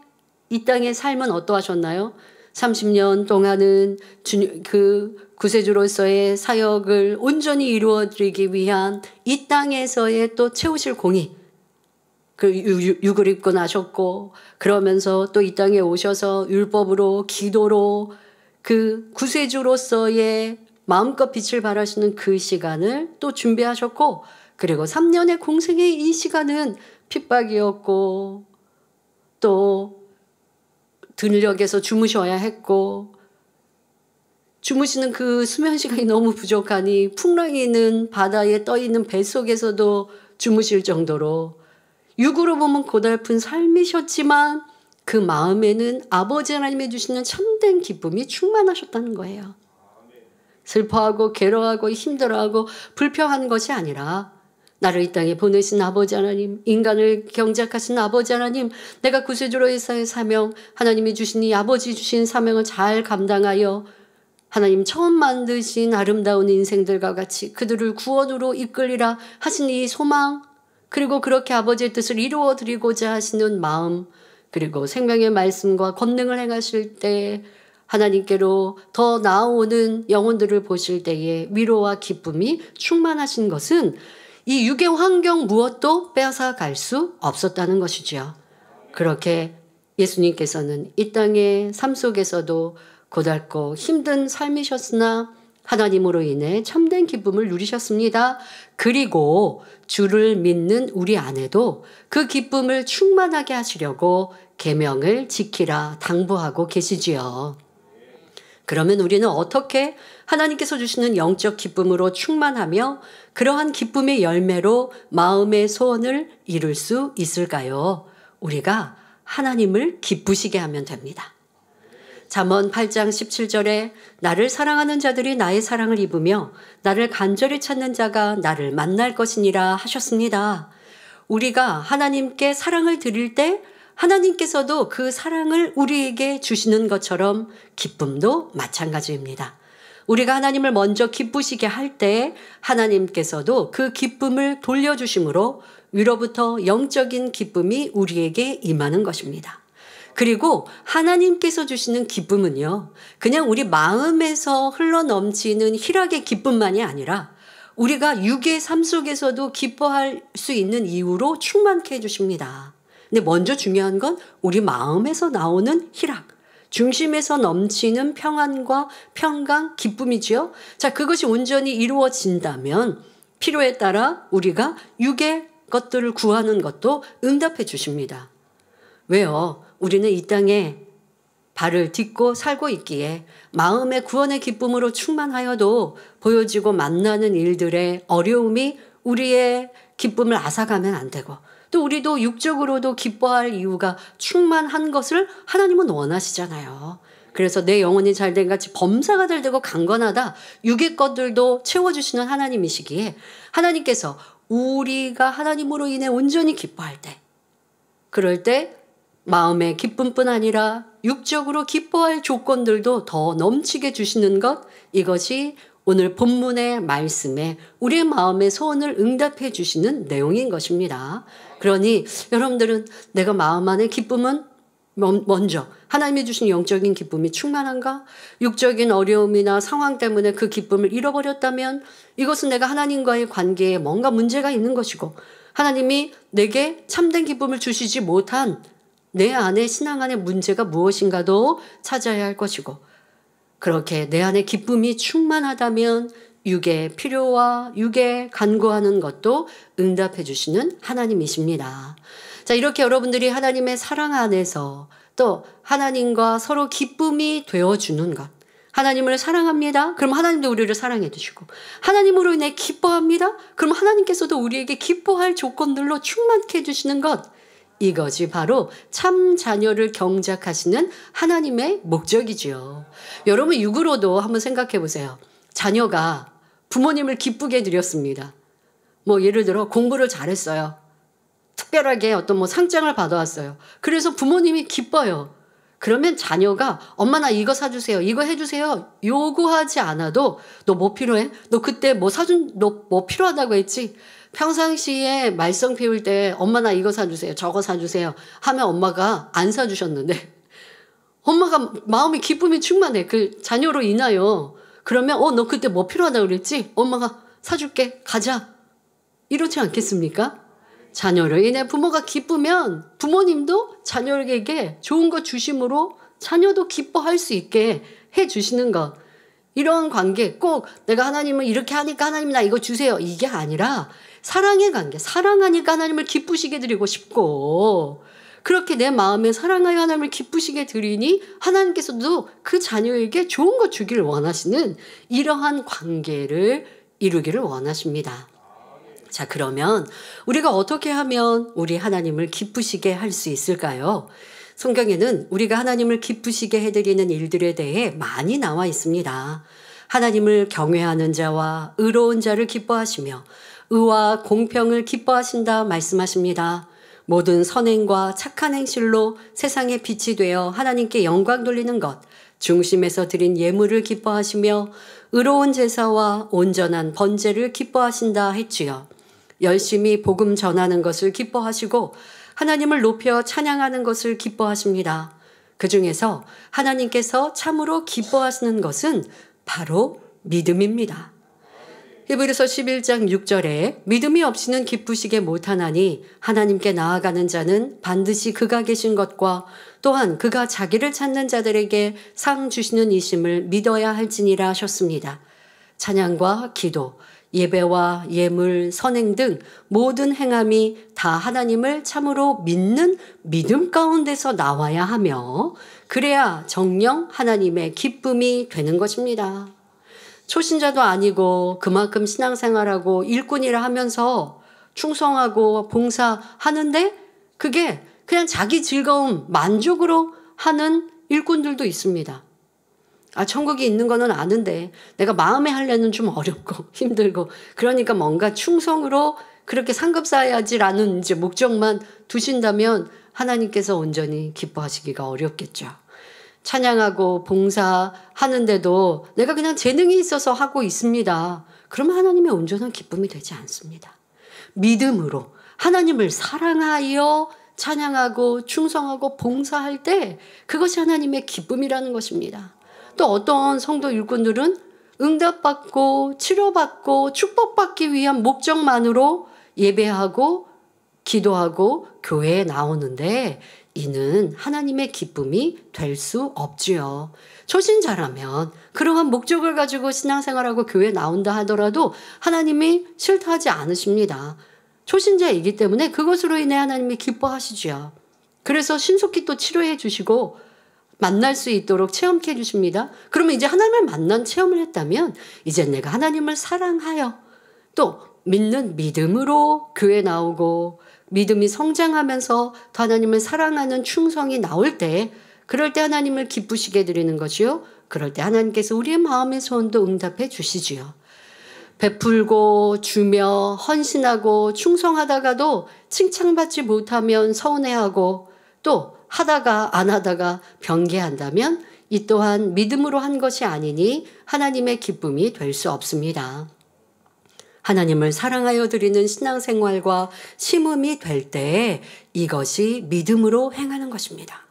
S4: 이 땅의 삶은 어떠하셨나요? 30년 동안은 그 구세주로서의 사역을 온전히 이루어드리기 위한 이 땅에서의 또 채우실 공의, 그 육을 입고 나셨고 그러면서 또 이 땅에 오셔서 율법으로 기도로 그 구세주로서의 마음껏 빛을 발하시는 그 시간을 또 준비하셨고 그리고 3년의 공생의 이 시간은 핍박이었고 또 들녘에서 주무셔야 했고 주무시는 그 수면 시간이 너무 부족하니 풍랑이 있는 바다에 떠 있는 배 속에서도 주무실 정도로 육으로 보면 고달픈 삶이셨지만 그 마음에는 아버지 하나님이 주시는 참된 기쁨이 충만하셨다는 거예요. 슬퍼하고 괴로워하고 힘들어하고 불평한 것이 아니라 나를 이 땅에 보내신 아버지 하나님, 인간을 경작하신 아버지 하나님, 내가 구세주로서의 사명, 하나님이 주신 이 아버지 주신 사명을 잘 감당하여 하나님 처음 만드신 아름다운 인생들과 같이 그들을 구원으로 이끌리라 하신 이 소망, 그리고 그렇게 아버지의 뜻을 이루어 드리고자 하시는 마음, 그리고 생명의 말씀과 권능을 행하실 때 하나님께로 더 나아오는 영혼들을 보실 때에 위로와 기쁨이 충만하신 것은 이 육의 환경 무엇도 빼앗아 갈 수 없었다는 것이죠. 그렇게 예수님께서는 이 땅의 삶 속에서도 고달고 힘든 삶이셨으나 하나님으로 인해 참된 기쁨을 누리셨습니다. 그리고 주를 믿는 우리 안에도 그 기쁨을 충만하게 하시려고 계명을 지키라 당부하고 계시지요. 그러면 우리는 어떻게 하나님께서 주시는 영적 기쁨으로 충만하며 그러한 기쁨의 열매로 마음의 소원을 이룰 수 있을까요? 우리가 하나님을 기쁘시게 하면 됩니다. 잠언 8장 17절에 나를 사랑하는 자들이 나의 사랑을 입으며 나를 간절히 찾는 자가 나를 만날 것이니라 하셨습니다. 우리가 하나님께 사랑을 드릴 때 하나님께서도 그 사랑을 우리에게 주시는 것처럼 기쁨도 마찬가지입니다. 우리가 하나님을 먼저 기쁘시게 할 때 하나님께서도 그 기쁨을 돌려주심으로 위로부터 영적인 기쁨이 우리에게 임하는 것입니다. 그리고 하나님께서 주시는 기쁨은요, 그냥 우리 마음에서 흘러넘치는 희락의 기쁨만이 아니라 우리가 육의 삶 속에서도 기뻐할 수 있는 이유로 충만케 해주십니다. 근데 먼저 중요한 건 우리 마음에서 나오는 희락, 중심에서 넘치는 평안과 평강, 기쁨이지요. 자, 그것이 온전히 이루어진다면 필요에 따라 우리가 육의 것들을 구하는 것도 응답해 주십니다. 왜요? 우리는 이 땅에 발을 딛고 살고 있기에 마음의 구원의 기쁨으로 충만하여도 보여지고 만나는 일들의 어려움이 우리의 기쁨을 앗아가면 안 되고 또 우리도 육적으로도 기뻐할 이유가 충만한 것을 하나님은 원하시잖아요. 그래서 내 영혼이 잘된 같이 범사가 잘되고 강건하다. 육의 것들도 채워주시는 하나님이시기에 하나님께서 우리가 하나님으로 인해 온전히 기뻐할 때 그럴 때 마음의 기쁨뿐 아니라 육적으로 기뻐할 조건들도 더 넘치게 주시는 것 이것이 오늘 본문의 말씀에 우리의 마음의 소원을 응답해 주시는 내용인 것입니다. 그러니 여러분들은 내가 마음 안에 기쁨은 먼저 하나님이 주신 영적인 기쁨이 충만한가? 육적인 어려움이나 상황 때문에 그 기쁨을 잃어버렸다면 이것은 내가 하나님과의 관계에 뭔가 문제가 있는 것이고 하나님이 내게 참된 기쁨을 주시지 못한 내 안에 신앙 안에 문제가 무엇인가도 찾아야 할 것이고 그렇게 내 안에 기쁨이 충만하다면 육의 필요와 육의 간구하는 것도 응답해 주시는 하나님이십니다. 자, 이렇게 여러분들이 하나님의 사랑 안에서 또 하나님과 서로 기쁨이 되어주는 것. 하나님을 사랑합니다. 그럼 하나님도 우리를 사랑해 주시고 하나님으로 인해 기뻐합니다. 그럼 하나님께서도 우리에게 기뻐할 조건들로 충만케 해주시는 것. 이것이 바로 참 자녀를 경작하시는 하나님의 목적이지요. 여러분 육으로도 한번 생각해 보세요. 자녀가 부모님을 기쁘게 드렸습니다. 뭐 예를 들어 공부를 잘했어요. 특별하게 어떤 뭐 상장을 받아왔어요. 그래서 부모님이 기뻐요. 그러면 자녀가 엄마 나 이거 사주세요. 이거 해주세요. 요구하지 않아도 너 뭐 필요해? 너 그때 뭐 너 뭐 필요하다고 했지? 평상시에 말썽 피울 때 엄마 나 이거 사주세요. 저거 사주세요. 하면 엄마가 안 사주셨는데 엄마가 마음이 기쁨이 충만해. 그 자녀로 인하여. 그러면 너 그때 뭐 필요하다고 그랬지? 엄마가 사줄게. 가자. 이렇지 않겠습니까? 자녀로 인해 부모가 기쁘면 부모님도 자녀에게 좋은 것 주심으로 자녀도 기뻐할 수 있게 해주시는 것. 이런 관계 꼭 내가 하나님을 이렇게 하니까 하나님 나 이거 주세요. 이게 아니라 사랑의 관계. 사랑하니까 하나님을 기쁘시게 드리고 싶고 그렇게 내 마음에 사랑하여 하나님을 기쁘시게 드리니 하나님께서도 그 자녀에게 좋은 것 주기를 원하시는 이러한 관계를 이루기를 원하십니다. 자, 그러면 우리가 어떻게 하면 우리 하나님을 기쁘시게 할 수 있을까요? 성경에는 우리가 하나님을 기쁘시게 해드리는 일들에 대해 많이 나와 있습니다. 하나님을 경외하는 자와 의로운 자를 기뻐하시며 의와 공평을 기뻐하신다 말씀하십니다. 모든 선행과 착한 행실로 세상의 빛이 되어 하나님께 영광 돌리는 것, 중심에서 드린 예물을 기뻐하시며 의로운 제사와 온전한 번제를 기뻐하신다 했지요. 열심히 복음 전하는 것을 기뻐하시고 하나님을 높여 찬양하는 것을 기뻐하십니다. 그 중에서 하나님께서 참으로 기뻐하시는 것은 바로 믿음입니다. 히브리서 11장 6절에 믿음이 없이는 기쁘시게 못하나니 하나님께 나아가는 자는 반드시 그가 계신 것과 또한 그가 자기를 찾는 자들에게 상 주시는 이심을 믿어야 할지니라 하셨습니다. 찬양과 기도, 예배와 예물, 선행 등 모든 행함이 다 하나님을 참으로 믿는 믿음 가운데서 나와야 하며 그래야 정녕 하나님의 기쁨이 되는 것입니다. 초신자도 아니고 그만큼 신앙생활하고 일꾼이라 하면서 충성하고 봉사하는데 그게 그냥 자기 즐거움, 만족으로 하는 일꾼들도 있습니다. 천국이 있는 거는 아는데 내가 마음에 하려는 좀 어렵고 힘들고 그러니까 뭔가 충성으로 그렇게 상급 쌓아야지라는 이제 목적만 두신다면 하나님께서 온전히 기뻐하시기가 어렵겠죠. 찬양하고 봉사하는데도 내가 그냥 재능이 있어서 하고 있습니다. 그러면 하나님의 온전한 기쁨이 되지 않습니다. 믿음으로 하나님을 사랑하여 찬양하고 충성하고 봉사할 때 그것이 하나님의 기쁨이라는 것입니다. 또 어떤 성도 일꾼들은 응답받고 치료받고 축복받기 위한 목적만으로 예배하고 기도하고 교회에 나오는데 이는 하나님의 기쁨이 될 수 없지요. 초신자라면 그러한 목적을 가지고 신앙생활하고 교회에 나온다 하더라도 하나님이 싫다 하지 않으십니다. 초신자이기 때문에 그것으로 인해 하나님이 기뻐하시지요. 그래서 신속히 또 치료해 주시고 만날 수 있도록 체험케 해주십니다. 그러면 이제 하나님을 만난 체험을 했다면 이제 내가 하나님을 사랑하여 또 믿는 믿음으로 교회 나오고 믿음이 성장하면서 더 하나님을 사랑하는 충성이 나올 때, 그럴 때 하나님을 기쁘시게 드리는 것이요. 그럴 때 하나님께서 우리의 마음의 소원도 응답해 주시지요. 베풀고 주며 헌신하고 충성하다가도 칭찬받지 못하면 서운해하고, 또 하다가 안 하다가 변개한다면 이 또한 믿음으로 한 것이 아니니 하나님의 기쁨이 될 수 없습니다. 하나님을 사랑하여 드리는 신앙생활과 심음이 될 때 이것이 믿음으로 행하는 것입니다.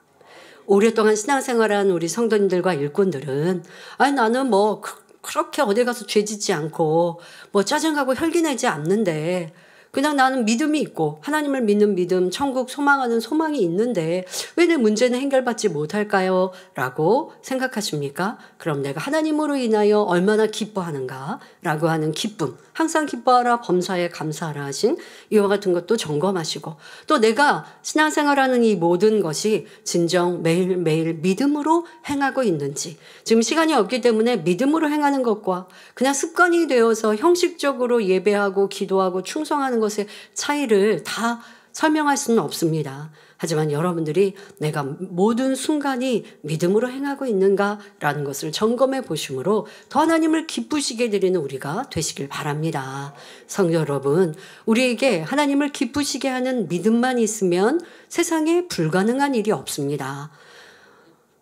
S4: 오랫동안 신앙생활한 우리 성도님들과 일꾼들은 나는 뭐 그렇게 어디 가서 죄 짓지 않고 뭐 짜증하고 혈기 내지 않는데, 그냥 나는 믿음이 있고 하나님을 믿는 믿음, 천국 소망하는 소망이 있는데 왜 내 문제는 해결받지 못할까요? 라고 생각하십니까? 그럼 내가 하나님으로 인하여 얼마나 기뻐하는가? 라고 하는 기쁨, 항상 기뻐하라 범사에 감사하라 하신 이와 같은 것도 점검하시고, 또 내가 신앙생활하는 이 모든 것이 진정 매일매일 믿음으로 행하고 있는지, 지금 시간이 없기 때문에 믿음으로 행하는 것과 그냥 습관이 되어서 형식적으로 예배하고 기도하고 충성하는 것의 차이를 다 설명할 수는 없습니다. 하지만 여러분들이 내가 모든 순간이 믿음으로 행하고 있는가라는 것을 점검해 보심으로 더 하나님을 기쁘시게 드리는 우리가 되시길 바랍니다. 성도 여러분, 우리에게 하나님을 기쁘시게 하는 믿음만 있으면 세상에 불가능한 일이 없습니다.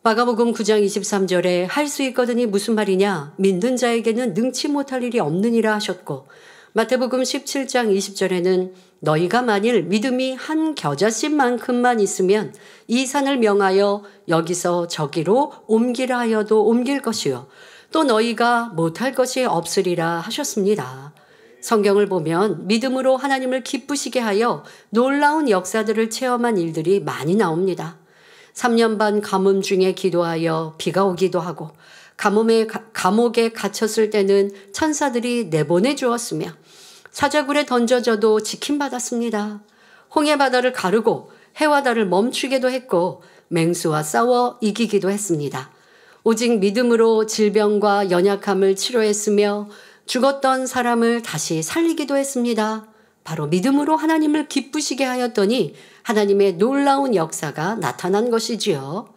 S4: 마가복음 9장 23절에 할 수 있거든이 무슨 말이냐? 믿는 자에게는 능치 못할 일이 없느니라 하셨고, 마태복음 17장 20절에는 너희가 만일 믿음이 한 겨자씨만큼만 있으면 이 산을 명하여 여기서 저기로 옮기라 하여도 옮길 것이요 또 너희가 못할 것이 없으리라 하셨습니다. 성경을 보면 믿음으로 하나님을 기쁘시게 하여 놀라운 역사들을 체험한 일들이 많이 나옵니다. 3년 반 가뭄 중에 기도하여 비가 오기도 하고, 감옥에 갇혔을 때는 천사들이 내보내 주었으며, 사자굴에 던져져도 지킴받았습니다. 홍해 바다를 가르고 해와 달을 멈추기도 했고 맹수와 싸워 이기기도 했습니다. 오직 믿음으로 질병과 연약함을 치료했으며 죽었던 사람을 다시 살리기도 했습니다. 바로 믿음으로 하나님을 기쁘시게 하였더니 하나님의 놀라운 역사가 나타난 것이지요.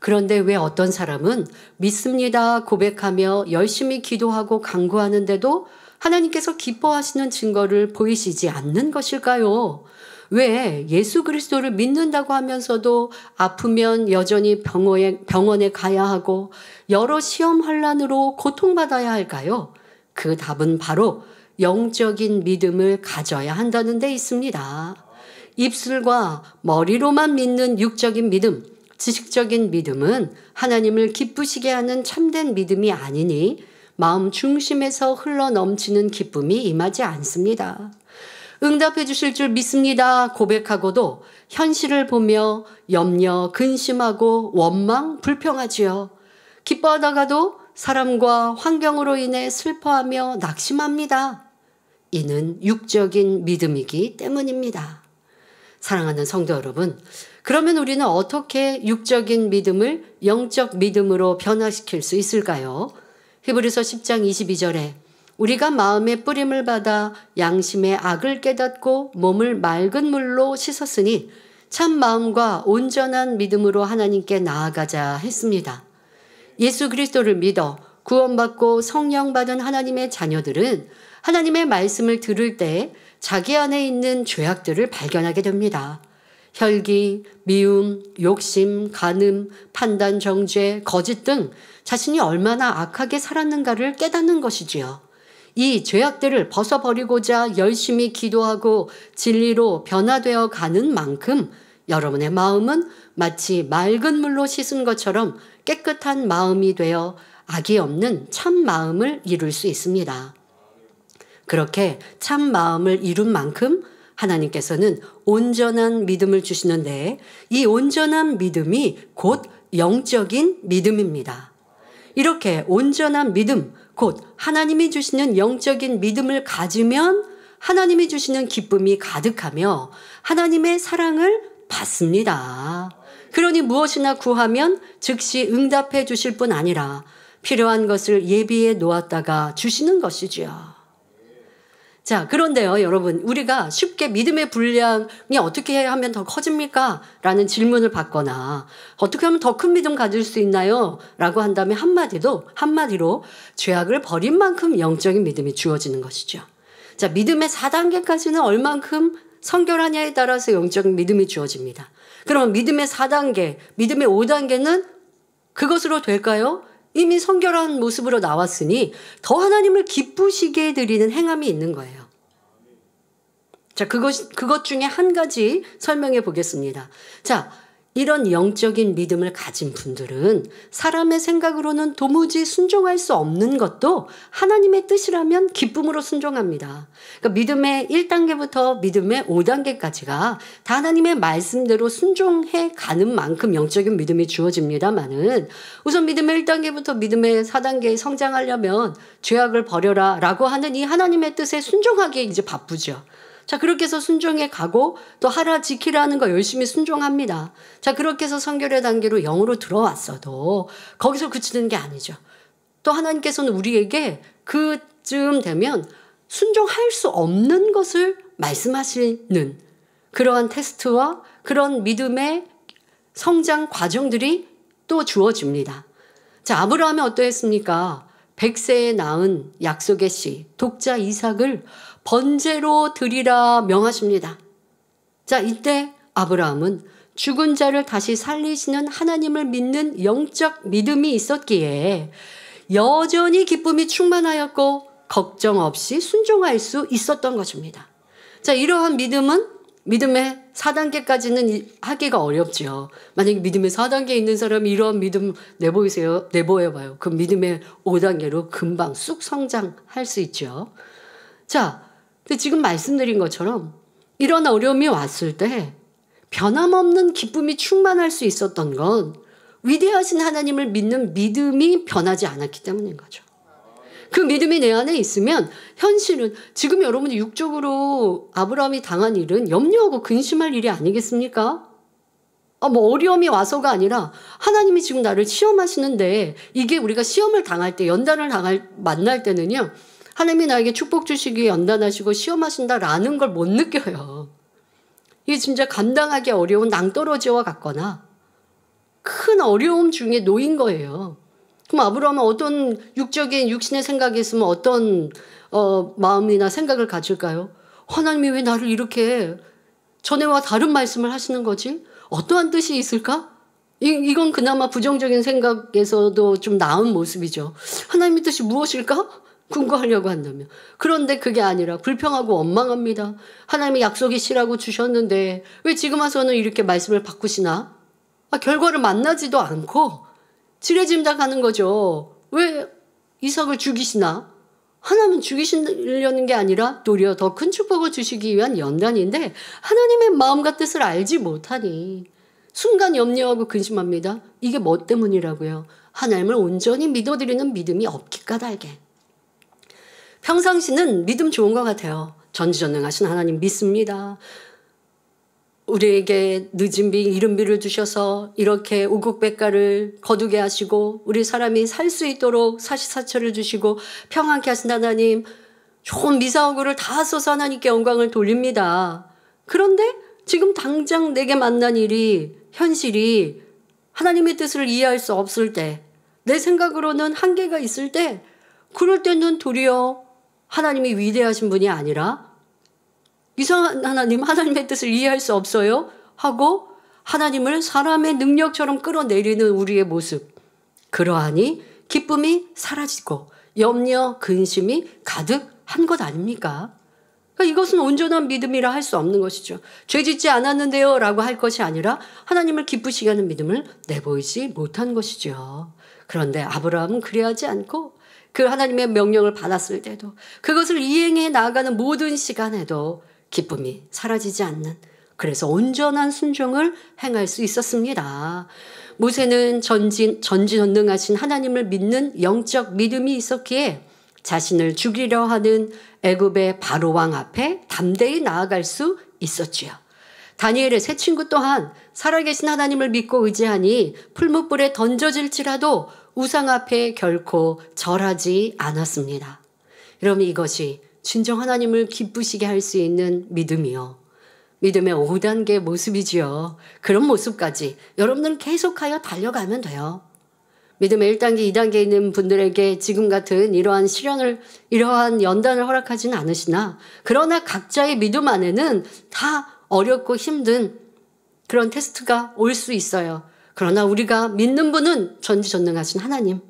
S4: 그런데 왜 어떤 사람은 믿습니다 고백하며 열심히 기도하고 간구하는데도 하나님께서 기뻐하시는 증거를 보이시지 않는 것일까요? 왜 예수 그리스도를 믿는다고 하면서도 아프면 여전히 병원에 가야 하고 여러 시험 환난으로 고통받아야 할까요? 그 답은 바로 영적인 믿음을 가져야 한다는 데 있습니다. 입술과 머리로만 믿는 육적인 믿음, 지식적인 믿음은 하나님을 기쁘시게 하는 참된 믿음이 아니니 마음 중심에서 흘러넘치는 기쁨이 임하지 않습니다. 응답해 주실 줄 믿습니다 고백하고도 현실을 보며 염려, 근심하고 원망, 불평하지요. 기뻐하다가도 사람과 환경으로 인해 슬퍼하며 낙심합니다. 이는 육적인 믿음이기 때문입니다. 사랑하는 성도 여러분, 그러면 우리는 어떻게 육적인 믿음을 영적 믿음으로 변화시킬 수 있을까요? 히브리서 10장 22절에 우리가 마음의 뿌림을 받아 양심의 악을 깨닫고 몸을 맑은 물로 씻었으니 참 마음과 온전한 믿음으로 하나님께 나아가자 했습니다. 예수 그리스도를 믿어 구원받고 성령 받은 하나님의 자녀들은 하나님의 말씀을 들을 때 자기 안에 있는 죄악들을 발견하게 됩니다. 혈기, 미움, 욕심, 간음, 판단, 정죄, 거짓 등 자신이 얼마나 악하게 살았는가를 깨닫는 것이지요. 이 죄악들을 벗어버리고자 열심히 기도하고 진리로 변화되어 가는 만큼 여러분의 마음은 마치 맑은 물로 씻은 것처럼 깨끗한 마음이 되어 악이 없는 참 마음을 이룰 수 있습니다. 그렇게 참 마음을 이룬 만큼 하나님께서는 온전한 믿음을 주시는데 이 온전한 믿음이 곧 영적인 믿음입니다. 이렇게 온전한 믿음, 곧 하나님이 주시는 영적인 믿음을 가지면 하나님이 주시는 기쁨이 가득하며 하나님의 사랑을 받습니다. 그러니 무엇이나 구하면 즉시 응답해 주실 뿐 아니라 필요한 것을 예비해 놓았다가 주시는 것이지요. 자, 그런데요, 여러분, 우리가 쉽게 믿음의 분량이 어떻게 하면 더 커집니까? 라는 질문을 받거나 어떻게 하면 더 큰 믿음 가질 수 있나요? 라고 한다면 한마디로 죄악을 버린 만큼 영적인 믿음이 주어지는 것이죠. 자, 믿음의 4단계까지는 얼만큼 성결하냐에 따라서 영적인 믿음이 주어집니다. 그럼 믿음의 4단계, 믿음의 5단계는 그것으로 될까요? 이미 성결한 모습으로 나왔으니 더 하나님을 기쁘시게 해드리는 행함이 있는 거예요. 자, 그것 중에 한 가지 설명해 보겠습니다. 자, 이런 영적인 믿음을 가진 분들은 사람의 생각으로는 도무지 순종할 수 없는 것도 하나님의 뜻이라면 기쁨으로 순종합니다. 그러니까 믿음의 1단계부터 믿음의 5단계까지가 다 하나님의 말씀대로 순종해 가는 만큼 영적인 믿음이 주어집니다만은 우선 믿음의 1단계부터 믿음의 4단계에 성장하려면 죄악을 버려라 라고 하는 이 하나님의 뜻에 순종하기에 이제 바쁘죠. 자, 그렇게 해서 순종해 가고 또 하라 지키라는 거 열심히 순종합니다. 자, 그렇게 해서 성결의 단계로 영으로 들어왔어도 거기서 그치는 게 아니죠. 또 하나님께서는 우리에게 그쯤 되면 순종할 수 없는 것을 말씀하시는 그러한 테스트와 그런 믿음의 성장 과정들이 또 주어집니다. 자, 아브라함이 어떠했습니까? 100세에 낳은 약속의 씨, 독자 이삭을 번제로 드리라 명하십니다. 자, 이때 아브라함은 죽은 자를 다시 살리시는 하나님을 믿는 영적 믿음이 있었기에 여전히 기쁨이 충만하였고 걱정 없이 순종할 수 있었던 것입니다. 자, 이러한 믿음은 믿음의 4단계까지는 하기가 어렵죠. 만약에 믿음의 4단계에 있는 사람이 이러한 믿음 내보여봐요. 그 믿음의 5단계로 금방 쑥 성장할 수 있죠. 자, 근데 지금 말씀드린 것처럼 이런 어려움이 왔을 때 변함없는 기쁨이 충만할 수 있었던 건 위대하신 하나님을 믿는 믿음이 변하지 않았기 때문인 거죠. 그 믿음이 내 안에 있으면 현실은 지금 여러분이 육적으로 아브라함이 당한 일은 염려하고 근심할 일이 아니겠습니까? 뭐 어려움이 와서가 아니라 하나님이 지금 나를 시험하시는데 이게 우리가 시험을 당할 때 만날 때는요. 하나님이 나에게 축복 주시기에 연단하시고 시험하신다라는 걸 못 느껴요. 이게 진짜 감당하기 어려운 낭떠러지와 같거나 큰 어려움 중에 놓인 거예요. 그럼 아브라함은 어떤 육적인 육신의 생각이 있으면 어떤 마음이나 생각을 가질까요? 하나님이 왜 나를 이렇게 전에와 다른 말씀을 하시는 거지? 어떠한 뜻이 있을까? 이건 그나마 부정적인 생각에서도 좀 나은 모습이죠. 하나님의 뜻이 무엇일까? 궁금하려고 한다면. 그런데 그게 아니라 불평하고 원망합니다. 하나님이 약속이시라고 주셨는데 왜 지금 와서는 이렇게 말씀을 바꾸시나? 결과를 만나지도 않고 지레짐작하는 거죠. 왜 이삭을 죽이시나? 하나님은 죽이시려는 게 아니라 도리어 더 큰 축복을 주시기 위한 연단인데 하나님의 마음과 뜻을 알지 못하니 순간 염려하고 근심합니다. 이게 뭐 때문이라고요? 하나님을 온전히 믿어드리는 믿음이 없기 까닭에. 평상시는 믿음 좋은 것 같아요. 전지전능하신 하나님 믿습니다. 우리에게 늦은 비, 이른 비를 주셔서 이렇게 우국백가를 거두게 하시고 우리 사람이 살 수 있도록 사시사철을 주시고 평안케 하신 하나님, 좋은 미사오구를 다 써서 하나님께 영광을 돌립니다. 그런데 지금 당장 내게 만난 일이, 현실이 하나님의 뜻을 이해할 수 없을 때, 내 생각으로는 한계가 있을 때, 그럴 때는 도리어 하나님이 위대하신 분이 아니라 이상한 하나님의 뜻을 이해할 수 없어요 하고 하나님을 사람의 능력처럼 끌어내리는 우리의 모습. 그러하니 기쁨이 사라지고 염려, 근심이 가득한 것 아닙니까? 그러니까 이것은 온전한 믿음이라 할 수 없는 것이죠. 죄 짓지 않았는데요 라고 할 것이 아니라 하나님을 기쁘시게 하는 믿음을 내보이지 못한 것이죠. 그런데 아브라함은 그래하지 않고 그 하나님의 명령을 받았을 때도 그것을 이행해 나아가는 모든 시간에도 기쁨이 사라지지 않는, 그래서 온전한 순종을 행할 수 있었습니다. 모세는 전지전능하신 하나님을 믿는 영적 믿음이 있었기에 자신을 죽이려 하는 애굽의 바로 왕 앞에 담대히 나아갈 수 있었지요. 다니엘의 세 친구 또한 살아계신 하나님을 믿고 의지하니 풀무불에 던져질지라도 우상 앞에 결코 절하지 않았습니다. 여러분, 이것이 진정 하나님을 기쁘시게 할 수 있는 믿음이요. 믿음의 5단계 모습이지요. 그런 모습까지 여러분들은 계속하여 달려가면 돼요. 믿음의 1단계, 2단계에 있는 분들에게 지금 같은 이러한 연단을 허락하지는 않으시나, 그러나 각자의 믿음 안에는 다 어렵고 힘든 그런 테스트가 올 수 있어요. 그러나 우리가 믿는 분은 전지전능하신 하나님.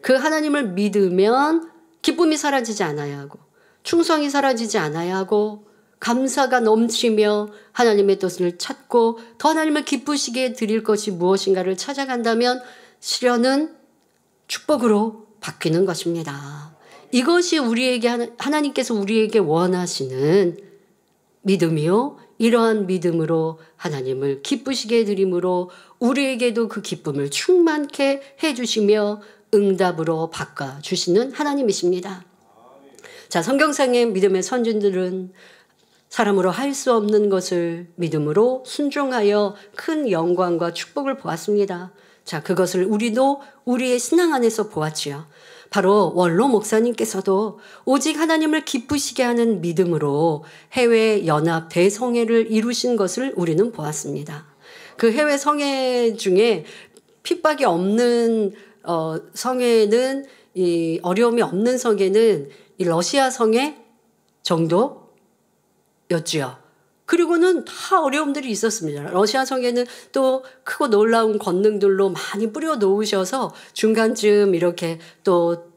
S4: 그 하나님을 믿으면 기쁨이 사라지지 않아야 하고, 충성이 사라지지 않아야 하고, 감사가 넘치며 하나님의 뜻을 찾고 더 하나님을 기쁘시게 드릴 것이 무엇인가를 찾아간다면 시련은 축복으로 바뀌는 것입니다. 이것이 하나님께서 우리에게 원하시는 믿음이요. 이러한 믿음으로 하나님을 기쁘시게 드림으로 우리에게도 그 기쁨을 충만케 해주시며 응답으로 바꿔주시는 하나님이십니다. 자, 성경상의 믿음의 선진들은 사람으로 할 수 없는 것을 믿음으로 순종하여 큰 영광과 축복을 보았습니다. 자, 그것을 우리도 우리의 신앙 안에서 보았지요. 바로 원로 목사님께서도 오직 하나님을 기쁘시게 하는 믿음으로 해외 연합 대성회를 이루신 것을 우리는 보았습니다. 그 해외 성회 중에 핍박이 없는 성회는, 이 어려움이 없는 성회는 이 러시아 성회 정도였지요. 그리고는 다 어려움들이 있었습니다. 러시아 성회는 또 크고 놀라운 권능들로 많이 뿌려 놓으셔서 중간쯤 이렇게 또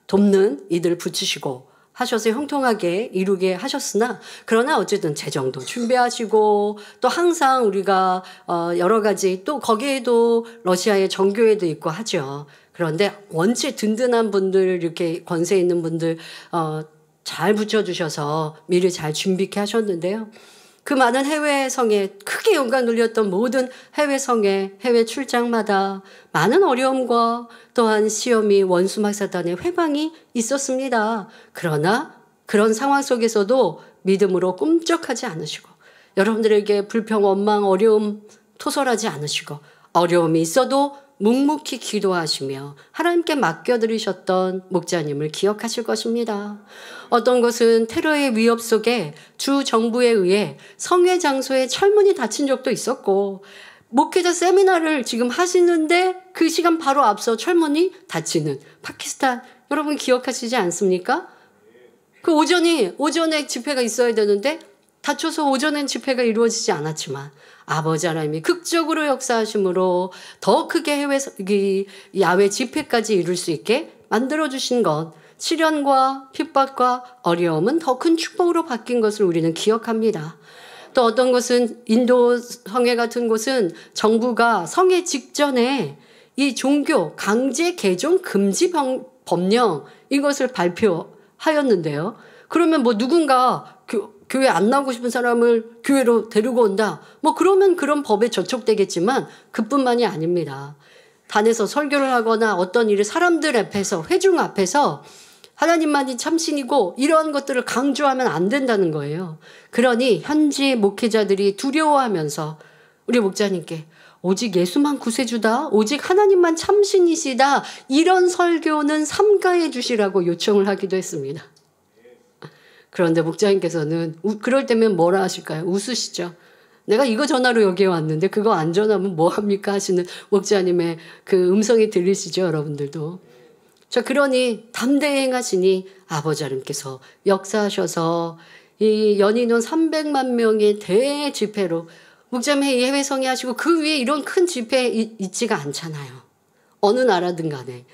S4: 돕는 이들 붙이시고 하셔서 형통하게 이루게 하셨으나, 그러나 어쨌든 재정도 준비하시고 또 항상 우리가 여러 가지, 또 거기에도 러시아의 정교회도 있고 하죠. 그런데 원체 든든한 분들, 이렇게 권세 있는 분들 잘 붙여주셔서 미리 잘 준비케 하셨는데요. 그 많은 해외 성에 크게 영광 돌렸던 모든 해외 성에 해외 출장마다 많은 어려움과 또한 시험이, 원수막사단의 회방이 있었습니다. 그러나 그런 상황 속에서도 믿음으로 꿈쩍하지 않으시고, 여러분들에게 불평, 원망, 어려움 토설하지 않으시고, 어려움이 있어도 묵묵히 기도하시며 하나님께 맡겨드리셨던 목자님을 기억하실 것입니다. 어떤 것은 테러의 위협 속에 주 정부에 의해 성회 장소에 철문이 닫힌 적도 있었고, 목회자 세미나를 지금 하시는데 그 시간 바로 앞서 철문이 닫히는 파키스탄, 여러분 기억하시지 않습니까? 그 오전에 집회가 있어야 되는데 닫혀서 오전엔 집회가 이루어지지 않았지만 아버지 하나님이 극적으로 역사하심으로 더 크게 야외 집회까지 이룰 수 있게 만들어주신 것, 시련과 핍박과 어려움은 더 큰 축복으로 바뀐 것을 우리는 기억합니다. 또 어떤 것은 인도 성회 같은 곳은 정부가 성회 직전에 이 종교 강제 개종 금지 법령 이것을 발표하였는데요. 그러면 뭐 누군가 교회 안 나오고 싶은 사람을 교회로 데리고 온다, 뭐 그러면 그런 법에 저촉되겠지만 그뿐만이 아닙니다. 단에서 설교를 하거나 어떤 일을 사람들 앞에서, 회중 앞에서 하나님만이 참신이고 이러한 것들을 강조하면 안 된다는 거예요. 그러니 현지 목회자들이 두려워하면서 우리 목자님께 오직 예수만 구세주다, 오직 하나님만 참신이시다, 이런 설교는 삼가해 주시라고 요청을 하기도 했습니다. 그런데 목자님께서는 그럴 때면 뭐라 하실까요? 웃으시죠. 내가 이거 전화로 여기에 왔는데 그거 안 전하면 뭐합니까? 하시는 목자님의 그 음성이 들리시죠, 여러분들도. 자, 그러니 담대히 행하시니 아버지 하나님께서 역사하셔서 이 연인원 300만 명의 대집회로, 목자님 해외 성회 하시고 그 위에 이런 큰 집회 있지가 않잖아요. 어느 나라든 간에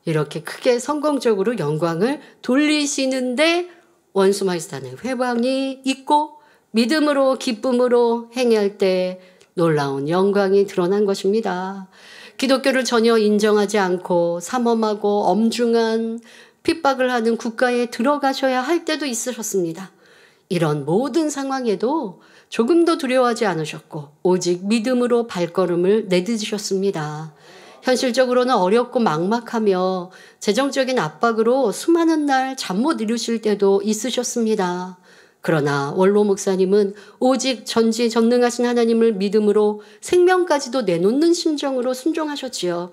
S4: 이렇게 크게 성공적으로 영광을 돌리시는데 원수마이스탄의 회방이 있고 믿음으로 기쁨으로 행할 때 놀라운 영광이 드러난 것입니다. 기독교를 전혀 인정하지 않고 삼엄하고 엄중한 핍박을 하는 국가에 들어가셔야 할 때도 있으셨습니다. 이런 모든 상황에도 조금도 두려워하지 않으셨고 오직 믿음으로 발걸음을 내딛으셨습니다. 현실적으로는 어렵고 막막하며 재정적인 압박으로 수많은 날 잠 못 이루실 때도 있으셨습니다. 그러나 원로 목사님은 오직 전지전능하신 하나님을 믿음으로 생명까지도 내놓는 심정으로 순종하셨지요.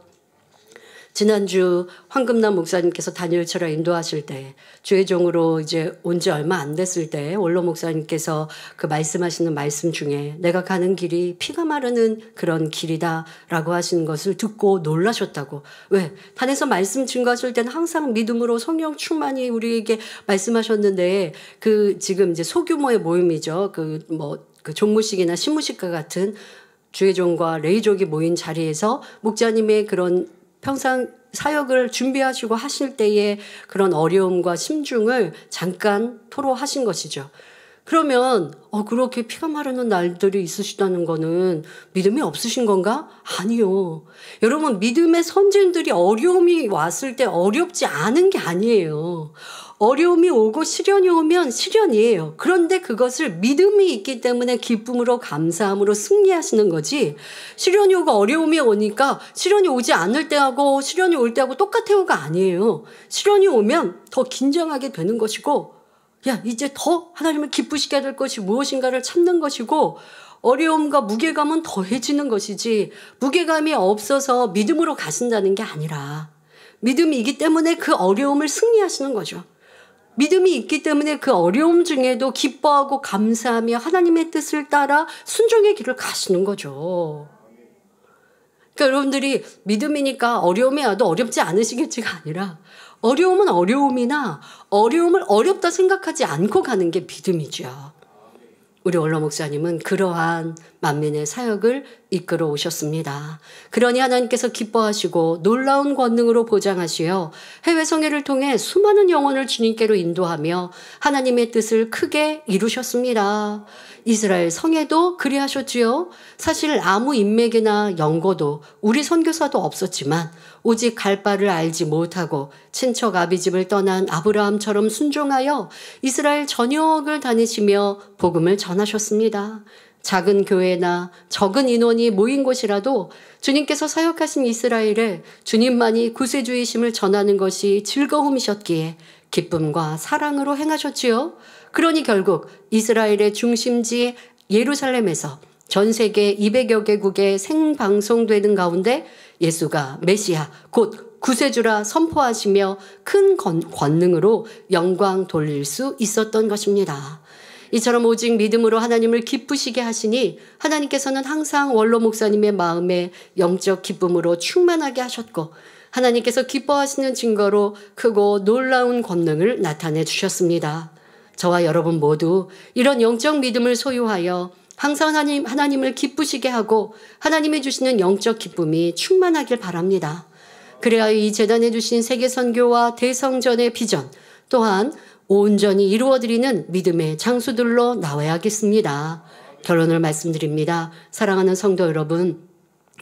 S4: 지난주 황금남 목사님께서 다니엘 철야 인도하실 때 주의 종으로 이제 온 지 얼마 안 됐을 때 원로 목사님께서 그 말씀하시는 말씀 중에 내가 가는 길이 피가 마르는 그런 길이다라고 하시는 것을 듣고 놀라셨다고. 왜? 단에서 말씀 증거하실 때는 항상 믿음으로 성령 충만히 우리에게 말씀하셨는데 그 지금 이제 소규모의 모임이죠. 그 종무식이나 신무식과 같은 주의 종과 레이족이 모인 자리에서 목자님의 그런 평상 사역을 준비하시고 하실 때의 그런 어려움과 심중을 잠깐 토로하신 것이죠. 그러면 그렇게 피가 마르는 날들이 있으시다는 거는 믿음이 없으신 건가? 아니요. 여러분, 믿음의 선진들이 어려움이 왔을 때 어렵지 않은 게 아니에요. 어려움이 오고 시련이 오면 시련이에요. 그런데 그것을 믿음이 있기 때문에 기쁨으로 감사함으로 승리하시는 거지. 시련이 오고 어려움이 오니까 시련이 오지 않을 때하고 시련이 올 때하고 똑같아요가 아니에요. 시련이 오면 더 긴장하게 되는 것이고 이제 더 하나님을 기쁘시게 될 것이 무엇인가를 찾는 것이고 어려움과 무게감은 더해지는 것이지 무게감이 없어서 믿음으로 가신다는 게 아니라 믿음이 있기 때문에 그 어려움을 승리하시는 거죠. 믿음이 있기 때문에 그 어려움 중에도 기뻐하고 감사하며 하나님의 뜻을 따라 순종의 길을 가시는 거죠. 그러니까 여러분들이 믿음이니까 어려움이 와도 어렵지 않으시겠지가 아니라 어려움은 어려움이나 어려움을 어렵다 생각하지 않고 가는 게 믿음이죠. 우리 원로 목사님은 그러한 만민의 사역을 이끌어 오셨습니다. 그러니 하나님께서 기뻐하시고 놀라운 권능으로 보장하시어 해외 성회를 통해 수많은 영혼을 주님께로 인도하며 하나님의 뜻을 크게 이루셨습니다. 이스라엘 성회도 그리하셨지요. 사실 아무 인맥이나 연고도 우리 선교사도 없었지만 오직 갈 바를 알지 못하고 친척 아비집을 떠난 아브라함처럼 순종하여 이스라엘 전역을 다니시며 복음을 전하셨습니다. 작은 교회나 적은 인원이 모인 곳이라도 주님께서 사역하신 이스라엘에 주님만이 구세주이심을 전하는 것이 즐거움이셨기에 기쁨과 사랑으로 행하셨지요. 그러니 결국 이스라엘의 중심지 예루살렘에서 전 세계 200여 개국에 생방송되는 가운데 예수가 메시아 곧 구세주라 선포하시며 큰 권능으로 영광 돌릴 수 있었던 것입니다. 이처럼 오직 믿음으로 하나님을 기쁘시게 하시니 하나님께서는 항상 원로 목사님의 마음에 영적 기쁨으로 충만하게 하셨고 하나님께서 기뻐하시는 증거로 크고 놀라운 권능을 나타내 주셨습니다. 저와 여러분 모두 이런 영적 믿음을 소유하여 항상 하나님을 기쁘시게 하고 하나님이 주시는 영적 기쁨이 충만하길 바랍니다. 그래야 이 재단에 주신 세계선교와 대성전의 비전 또한 온전히 이루어드리는 믿음의 장수들로 나와야겠습니다. 결론을 말씀드립니다. 사랑하는 성도 여러분,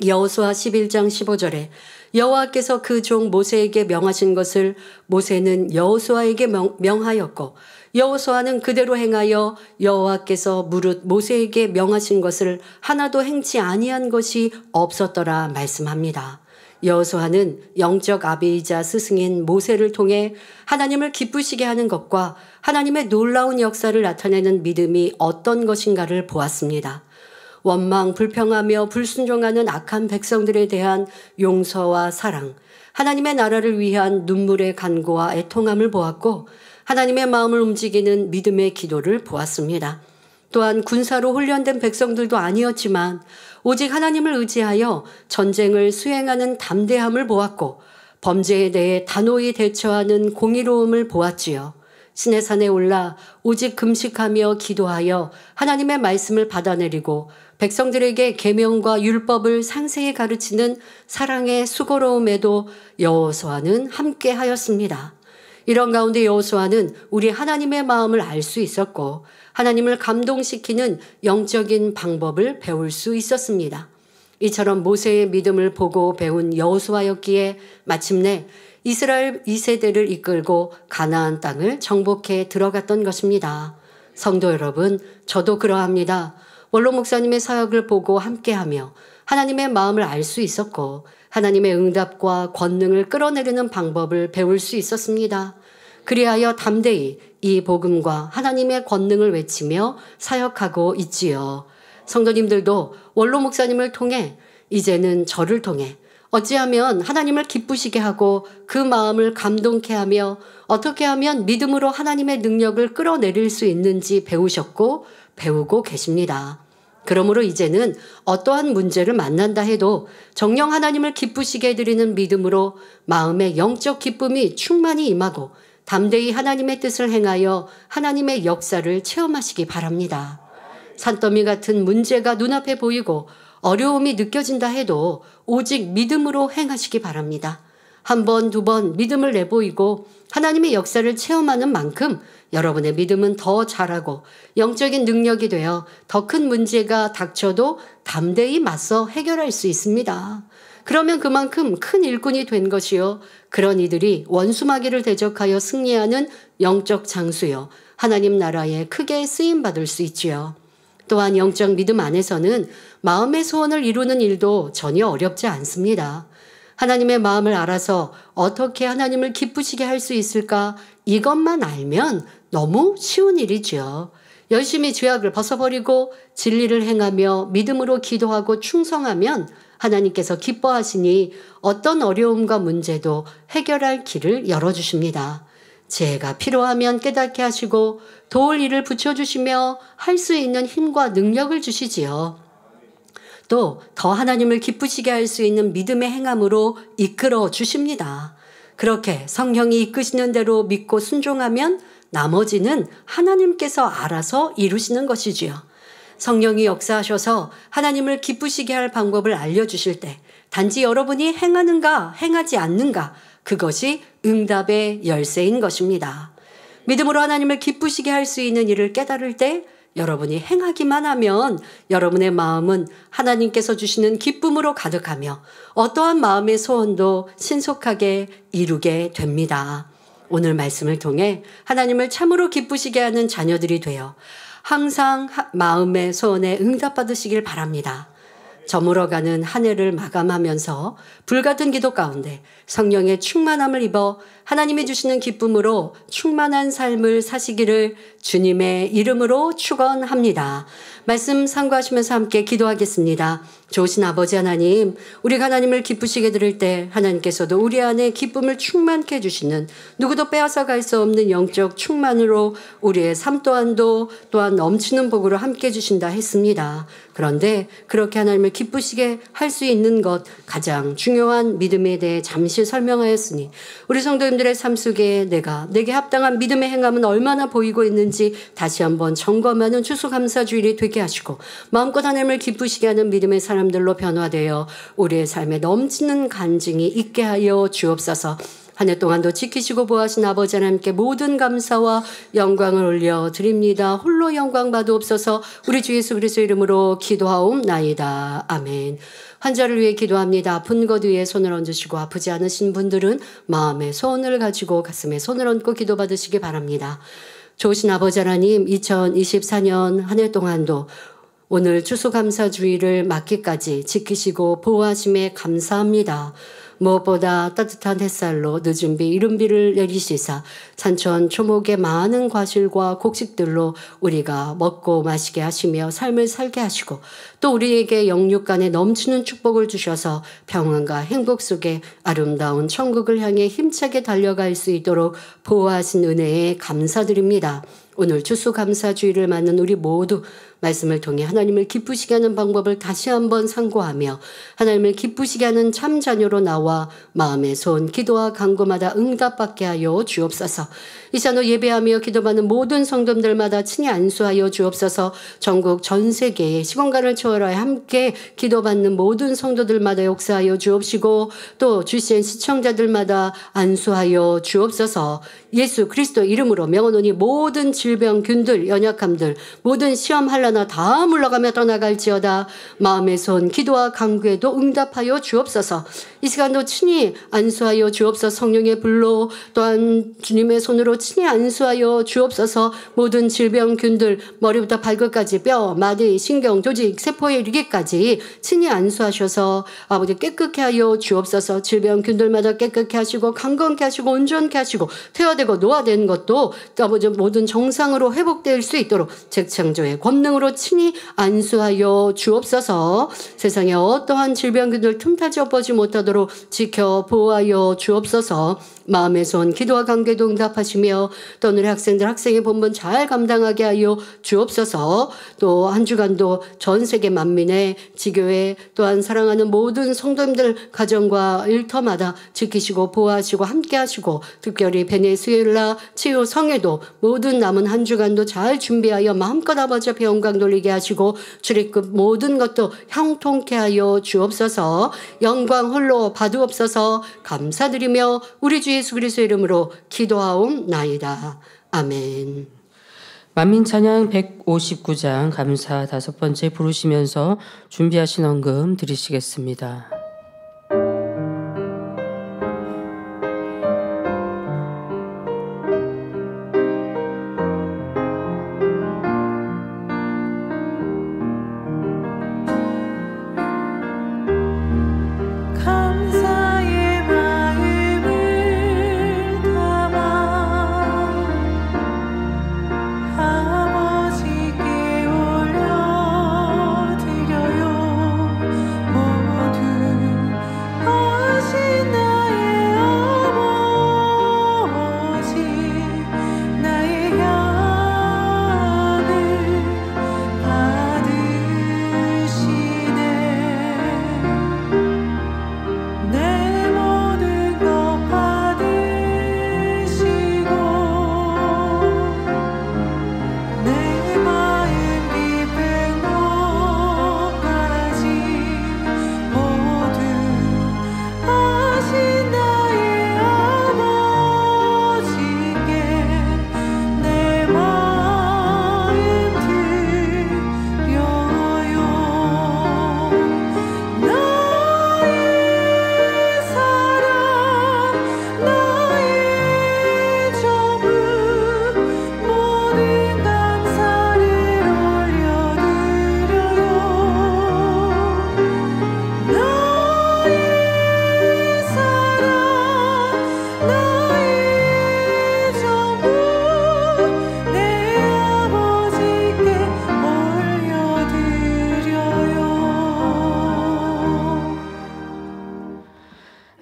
S4: 여호수아 11장 15절에 여호와께서 그 종 모세에게 명하신 것을 모세는 여호수아에게 명하였고 여호수아는 그대로 행하여 여호와께서 무릇 모세에게 명하신 것을 하나도 행치 아니한 것이 없었더라 말씀합니다. 여호수아는 영적 아비이자 스승인 모세를 통해 하나님을 기쁘시게 하는 것과 하나님의 놀라운 역사를 나타내는 믿음이 어떤 것인가를 보았습니다. 원망, 불평하며 불순종하는 악한 백성들에 대한 용서와 사랑, 하나님의 나라를 위한 눈물의 간구와 애통함을 보았고 하나님의 마음을 움직이는 믿음의 기도를 보았습니다. 또한 군사로 훈련된 백성들도 아니었지만 오직 하나님을 의지하여 전쟁을 수행하는 담대함을 보았고 범죄에 대해 단호히 대처하는 공의로움을 보았지요. 시내산에 올라 오직 금식하며 기도하여 하나님의 말씀을 받아내리고 백성들에게 계명과 율법을 상세히 가르치는 사랑의 수고로움에도 여호수아는 함께 하였습니다. 이런 가운데 여호수아는 우리 하나님의 마음을 알 수 있었고 하나님을 감동시키는 영적인 방법을 배울 수 있었습니다. 이처럼 모세의 믿음을 보고 배운 여호수아였기에 마침내 이스라엘 2세대를 이끌고 가나안 땅을 정복해 들어갔던 것입니다. 성도 여러분, 저도 그러합니다. 원로 목사님의 사역을 보고 함께하며 하나님의 마음을 알 수 있었고 하나님의 응답과 권능을 끌어내리는 방법을 배울 수 있었습니다. 그리하여 담대히 이 복음과 하나님의 권능을 외치며 사역하고 있지요. 성도님들도 원로 목사님을 통해 이제는 저를 통해 어찌하면 하나님을 기쁘시게 하고 그 마음을 감동케 하며 어떻게 하면 믿음으로 하나님의 능력을 끌어내릴 수 있는지 배우셨고 배우고 계십니다. 그러므로 이제는 어떠한 문제를 만난다 해도 정녕 하나님을 기쁘시게 해드리는 믿음으로 마음의 영적 기쁨이 충만히 임하고 담대히 하나님의 뜻을 행하여 하나님의 역사를 체험하시기 바랍니다. 산더미 같은 문제가 눈앞에 보이고 어려움이 느껴진다 해도 오직 믿음으로 행하시기 바랍니다. 한 번, 두 번 믿음을 내보이고 하나님의 역사를 체험하는 만큼 여러분의 믿음은 더 자라고 영적인 능력이 되어 더 큰 문제가 닥쳐도 담대히 맞서 해결할 수 있습니다. 그러면 그만큼 큰 일꾼이 된 것이요. 그런 이들이 원수마귀를 대적하여 승리하는 영적 장수요. 하나님 나라에 크게 쓰임받을 수 있지요. 또한 영적 믿음 안에서는 마음의 소원을 이루는 일도 전혀 어렵지 않습니다. 하나님의 마음을 알아서 어떻게 하나님을 기쁘시게 할 수 있을까? 이것만 알면 너무 쉬운 일이죠. 열심히 죄악을 벗어버리고 진리를 행하며 믿음으로 기도하고 충성하면 하나님께서 기뻐하시니 어떤 어려움과 문제도 해결할 길을 열어주십니다. 지혜가 필요하면 깨닫게 하시고 도울 일을 붙여주시며 할 수 있는 힘과 능력을 주시지요. 또 더 하나님을 기쁘시게 할 수 있는 믿음의 행함으로 이끌어 주십니다. 그렇게 성령이 이끄시는 대로 믿고 순종하면 나머지는 하나님께서 알아서 이루시는 것이지요. 성령이 역사하셔서 하나님을 기쁘시게 할 방법을 알려주실 때 단지 여러분이 행하는가 행하지 않는가 그것이 응답의 열쇠인 것입니다. 믿음으로 하나님을 기쁘시게 할 수 있는 일을 깨달을 때 여러분이 행하기만 하면 여러분의 마음은 하나님께서 주시는 기쁨으로 가득하며 어떠한 마음의 소원도 신속하게 이루게 됩니다. 오늘 말씀을 통해 하나님을 참으로 기쁘시게 하는 자녀들이 되어 항상 마음의 소원에 응답받으시길 바랍니다. 저물어가는 한 해를 마감하면서 불같은 기도 가운데 성령의 충만함을 입어 하나님이 주시는 기쁨으로 충만한 삶을 사시기를 주님의 이름으로 축원합니다. 말씀 상고하시면서 함께 기도하겠습니다. 좋으신 아버지 하나님, 우리가 하나님을 기쁘시게 드릴 때 하나님께서도 우리 안에 기쁨을 충만케 해주시는 누구도 빼앗아 갈 수 없는 영적 충만으로 우리의 삶 또한 넘치는 복으로 함께 해주신다 했습니다. 그런데 그렇게 하나님을 기쁘시게 할 수 있는 것 가장 중요한 믿음에 대해 잠시 설명하였으니 우리 성도님들의 삶 속에 내게 합당한 믿음의 행함은 얼마나 보이고 있는지 다시 한번 점검하는 추수감사주일이 되게 하시고 마음껏 하나님을 기쁘시게 하는 믿음의 사람들로 변화되어 우리의 삶에 넘치는 간증이 있게 하여 주옵소서. 한 해 동안도 지키시고 보호하신 아버지 하나님께 모든 감사와 영광을 올려드립니다. 홀로 영광 받으옵소서. 우리 주 예수 그리스도의 이름으로 기도하옵나이다. 아멘. 환자를 위해 기도합니다. 아픈 것 위에 손을 얹으시고 아프지 않으신 분들은 마음의 소원을 가지고 가슴에 손을 얹고 기도받으시기 바랍니다. 좋으신 아버지 하나님, 2024년 한 해 동안도 오늘 추수감사주의를 맞기까지 지키시고 보호하심에 감사합니다. 무엇보다 따뜻한 햇살로 늦은 비 이른 비를 내리시사 산천 초목의 많은 과실과 곡식들로 우리가 먹고 마시게 하시며 삶을 살게 하시고 또 우리에게 영육간에 넘치는 축복을 주셔서 평안과 행복 속에 아름다운 천국을 향해 힘차게 달려갈 수 있도록 보호하신 은혜에 감사드립니다. 오늘 추수감사주의를 맞는 우리 모두 말씀을 통해 하나님을 기쁘시게 하는 방법을 다시 한번 상고하며 하나님을 기쁘시게 하는 참 자녀로 나와 마음의 소원 기도와 간구마다 응답받게 하여 주옵소서. 이 시간 예배하며 기도받는 모든 성도들마다 친히 안수하여 주옵소서. 전국 전 세계에 시공간을 초월하여 함께 기도받는 모든 성도들마다 역사하여 주옵시고 또 주신 시청자들마다 안수하여 주옵소서. 예수 그리스도 이름으로 명하노니 모든 질병, 균들, 연약함들, 모든 시험 한란화 다 물러가며 떠나갈지어다. 마음의 손, 기도와 간구에도 응답하여 주옵소서. 이 시간도 친히 안수하여 주옵소서. 성령의 불로 또한 주님의 손으로 친히 안수하여 주옵소서. 모든 질병, 균들, 머리부터 발끝까지 뼈, 마디, 신경, 조직, 세포에 이르기까지 친히 안수하셔서 아버지 깨끗게 하여 주옵소서. 질병, 균들마다 깨끗게 하시고 강건케 하시고 온전케 하시고 퇴화되고 폐쇄되고 노화된 것도 모든 정상으로 회복될 수 있도록 재창조의 권능으로 친히 안수하여 주옵소서. 세상에 어떠한 질병들 틈타지 엎어지 못하도록 지켜 보호하여 주옵소서. 마음의 손 기도와 관계도 응답하시며 또 오늘의 학생들 학생의 본분 잘 감당하게 하여 주옵소서. 또 한 주간도 전 세계 만민의 지교회 또한 사랑하는 모든 성도님들 가정과 일터마다 지키시고 보호하시고 함께하시고 특별히 베네수엘라 치유 성회도 모든 남은 한 주간도 잘 준비하여 마음껏 아버지 앞에 영광 돌리게 하시고 출입국 모든 것도 형통케 하여 주옵소서. 영광 홀로 받으옵소서. 감사드리며 우리 주 예수 그리스도의 이름으로 기도하옵나이다. 아멘.
S1: 만민찬양 159장 감사 5번째 부르시면서 준비하신 헌금 드리시겠습니다.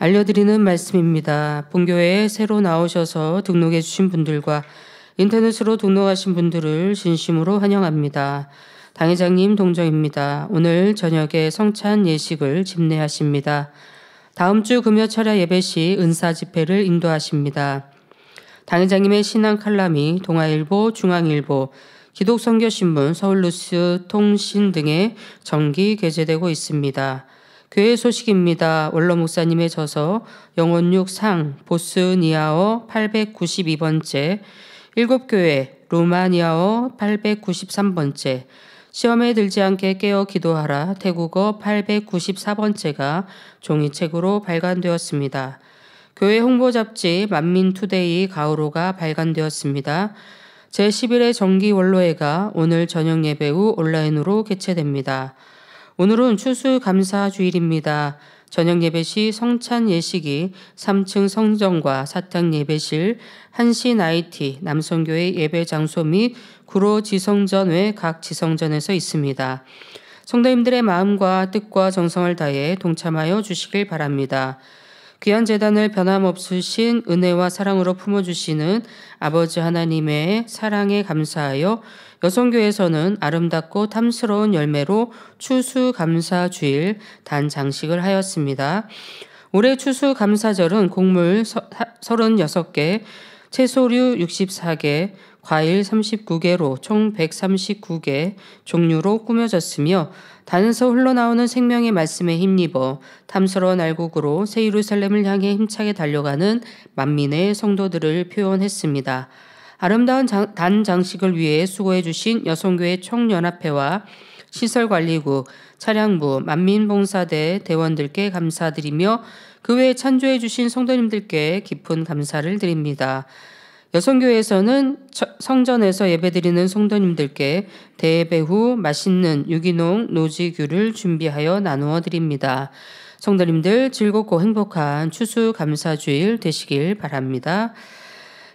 S1: 알려드리는 말씀입니다. 본교회에 새로 나오셔서 등록해 주신 분들과 인터넷으로 등록하신 분들을 진심으로 환영합니다. 당회장님 동정입니다. 오늘 저녁에 성찬 예식을 집례하십니다. 다음 주 금요 철야 예배 시 은사 집회를 인도하십니다. 당회장님의 신앙 칼럼이 동아일보, 중앙일보, 기독선교신문, 서울뉴스 통신 등의 정기 게재되고 있습니다. 교회 소식입니다. 원로 목사님의 저서 영혼육 상 보스니아어 892번째, 일곱교회 로마니아어 893번째, 시험에 들지 않게 깨어 기도하라 태국어 894번째가 종이책으로 발간되었습니다. 교회 홍보 잡지 만민투데이 가오로가 발간되었습니다. 제11회 정기 원로회가 오늘 저녁 예배 후 온라인으로 개최됩니다. 오늘은 추수감사 주일입니다. 저녁 예배 시 성찬 예식이 3층 성전과 사탕 예배실, 한신 IT, 남성교회 예배 장소 및 구로 지성전 외 각 지성전에서 있습니다. 성도님들의 마음과 뜻과 정성을 다해 동참하여 주시길 바랍니다. 귀한 재단을 변함없으신 은혜와 사랑으로 품어주시는 아버지 하나님의 사랑에 감사하여 여성교회에서는 아름답고 탐스러운 열매로 추수감사 주일 단장식을 하였습니다. 올해 추수감사절은 곡물 36개, 채소류 64개, 과일 39개로 총 139개 종류로 꾸며졌으며 단에서 흘러나오는 생명의 말씀에 힘입어 탐스러운 알곡으로 새 예루살렘을 향해 힘차게 달려가는 만민의 성도들을 표현했습니다. 아름다운 단장식을 위해 수고해 주신 여성교회 총연합회와 시설관리국, 차량부, 만민봉사대 대원들께 감사드리며 그 외에 찬조해 주신 성도님들께 깊은 감사를 드립니다. 여성교회에서는 성전에서 예배드리는 성도님들께 대예배 후 맛있는 유기농 노지귤을 준비하여 나누어 드립니다. 성도님들 즐겁고 행복한 추수감사주일 되시길 바랍니다.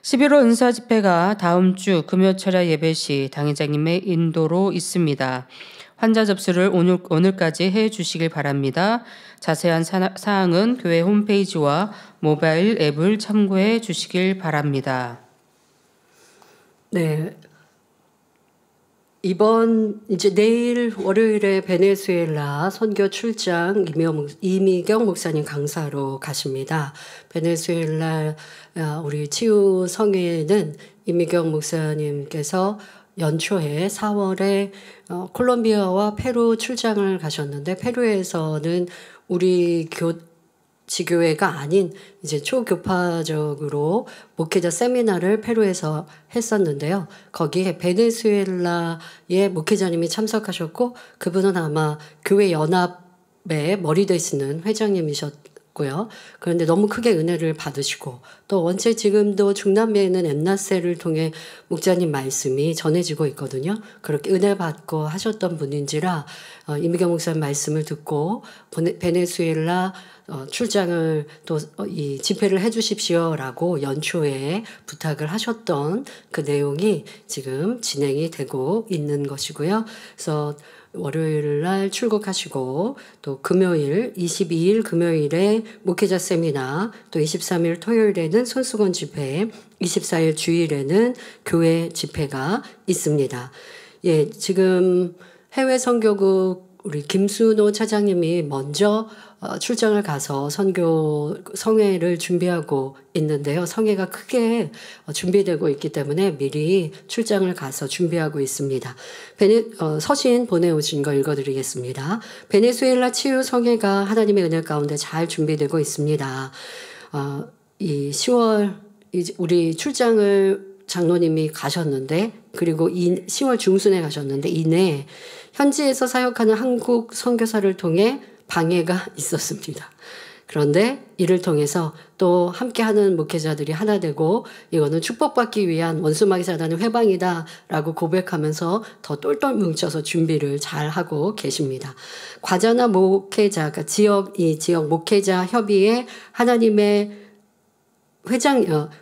S1: 11월 은사 집회가 다음 주 금요철야 예배 시 당회장님의 인도로 있습니다. 환자 접수를 오늘까지 해 주시길 바랍니다. 자세한 사항은 교회 홈페이지와 모바일 앱을 참고해 주시길 바랍니다.
S4: 네. 이번 이제 내일 월요일에 베네수엘라 선교 출장 이미경 목사님 강사로 가십니다. 베네수엘라 우리 치유 성회는 이미경 목사님께서 연초에 4월에 콜롬비아와 페루 출장을 가셨는데 페루에서는 우리 지교회가 아닌 이제 초교파적으로 목회자 세미나를 페루에서 했었는데요. 거기에 베네수엘라의 목회자님이 참석하셨고 그분은 아마 교회 연합의 머리 되시는 회장님이셨고요. 그런데 너무 크게 은혜를 받으시고 또 원체 지금도 중남미에 있는 엔나세를 통해 목자님 말씀이 전해지고 있거든요. 그렇게 은혜 받고 하셨던 분인지라 이미경 목사님 말씀을 듣고 베네수엘라 출장을 또 이 집회를 해주십시오라고 연초에 부탁을 하셨던 그 내용이 지금 진행이 되고 있는 것이고요. 그래서 월요일 날 출국하시고 또 금요일 22일 금요일에 목회자 세미나 또 23일 토요일에는 손수건 집회 24일 주일에는 교회 집회가 있습니다. 예, 지금 해외 선교국 우리 김순호 차장님이 먼저 출장을 가서 성회를 준비하고 있는데요. 성회가 크게 준비되고 있기 때문에 미리 출장을 가서 준비하고 있습니다. 서신 보내오신 거 읽어드리겠습니다. 베네수엘라 치유 성회가 하나님의 은혜 가운데 잘 준비되고 있습니다. 이 10월 우리 출장을 장로님이 가셨는데 그리고 10월 중순에 가셨는데 이내 현지에서 사역하는 한국 선교사를 통해 방해가 있었습니다. 그런데 이를 통해서 또 함께하는 목회자들이 하나 되고 이거는 축복받기 위한 원수마귀 사단의 회방이다라고 고백하면서 더 똘똘 뭉쳐서 준비를 잘 하고 계십니다. 과자나 목회자, 그러니까 지역 목회자 협의회 하나님의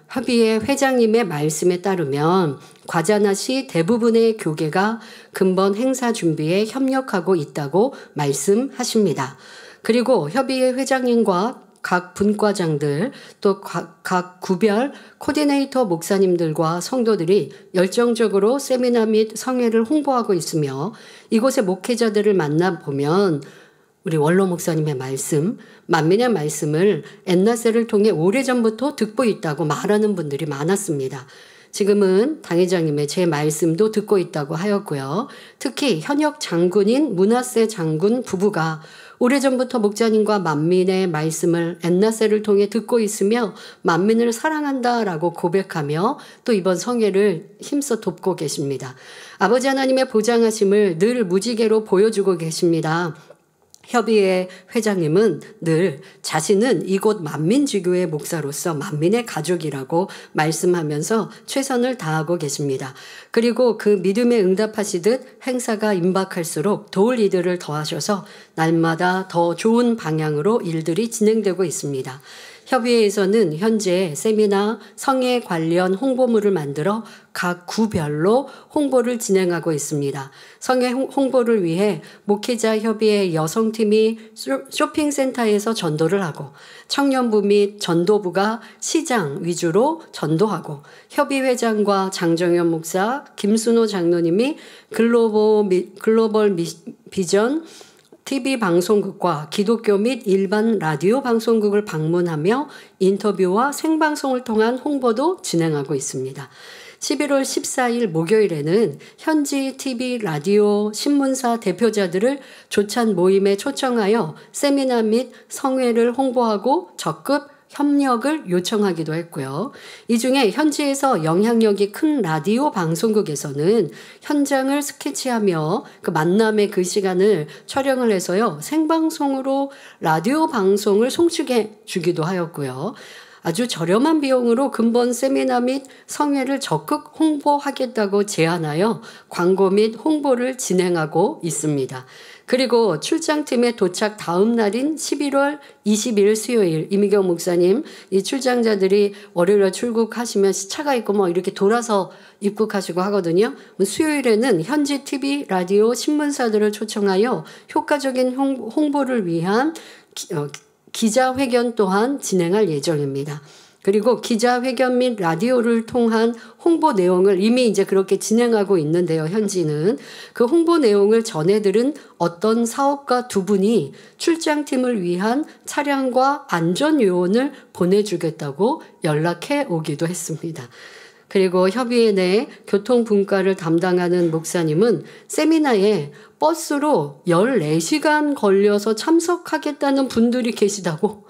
S4: 협의회 회장님의 말씀에 따르면 과자나시 대부분의 교계가 근본 행사 준비에 협력하고 있다고 말씀하십니다. 그리고 협의회 회장님과 각 분과장들 또 각 구별 코디네이터 목사님들과 성도들이 열정적으로 세미나 및 성회를 홍보하고 있으며 이곳의 목회자들을 만나보면 우리 원로 목사님의 말씀, 만민의 말씀을 엔나세를 통해 오래전부터 듣고 있다고 말하는 분들이 많았습니다. 지금은 당회장님의 제 말씀도 듣고 있다고 하였고요. 특히 현역 장군인 문하세 장군 부부가 오래전부터 목자님과 만민의 말씀을 엔나세를 통해 듣고 있으며 만민을 사랑한다라고 고백하며 또 이번 성회를 힘써 돕고 계십니다. 아버지 하나님의 보장하심을 늘 무지개로 보여주고 계십니다. 협의회 회장님은 늘 자신은 이곳 만민지교의 목사로서 만민의 가족이라고 말씀하면서 최선을 다하고 계십니다. 그리고 그 믿음에 응답하시듯 행사가 임박할수록 도울 이들을 더하셔서 날마다 더 좋은 방향으로 일들이 진행되고 있습니다. 협의회에서는 현재 세미나 성회 관련 홍보물을 만들어 각 구별로 홍보를 진행하고 있습니다. 성회 홍보를 위해 목회자 협의회 여성팀이 쇼핑센터에서 전도를 하고 청년부 및 전도부가 시장 위주로 전도하고 협의회장과 장정현 목사, 김순호 장로님이 글로벌 비전 TV 방송국과 기독교 및 일반 라디오 방송국을 방문하며 인터뷰와 생방송을 통한 홍보도 진행하고 있습니다. 11월 14일 목요일에는 현지 TV, 라디오, 신문사 대표자들을 조찬 모임에 초청하여 세미나 및 성회를 홍보하고 적극 협력을 요청하기도 했고요. 이 중에 현지에서 영향력이 큰 라디오 방송국에서는 현장을 스케치하며 그 만남의 그 시간을 촬영을 해서요. 생방송으로 라디오 방송을 송출해 주기도 하였고요. 아주 저렴한 비용으로 근본 세미나 및 성회를 적극 홍보하겠다고 제안하여 광고 및 홍보를 진행하고 있습니다. 그리고 출장팀의 도착 다음 날인 11월 20일 수요일 이미경 목사님 이 출장자들이 월요일에 출국하시면 시차가 있고 뭐 이렇게 돌아서 입국하시고 하거든요. 수요일에는 현지 TV, 라디오, 신문사들을 초청하여 효과적인 홍보를 위한 기자회견 또한 진행할 예정입니다. 그리고 기자회견 및 라디오를 통한 홍보 내용을 이미 이제 그렇게 진행하고 있는데요. 현지는 그 홍보 내용을 전해들은 어떤 사업가 두 분이 출장팀을 위한 차량과 안전 요원을 보내주겠다고 연락해 오기도 했습니다. 그리고 협의회 내 교통분과를 담당하는 목사님은 세미나에 버스로 14시간 걸려서 참석하겠다는 분들이 계시다고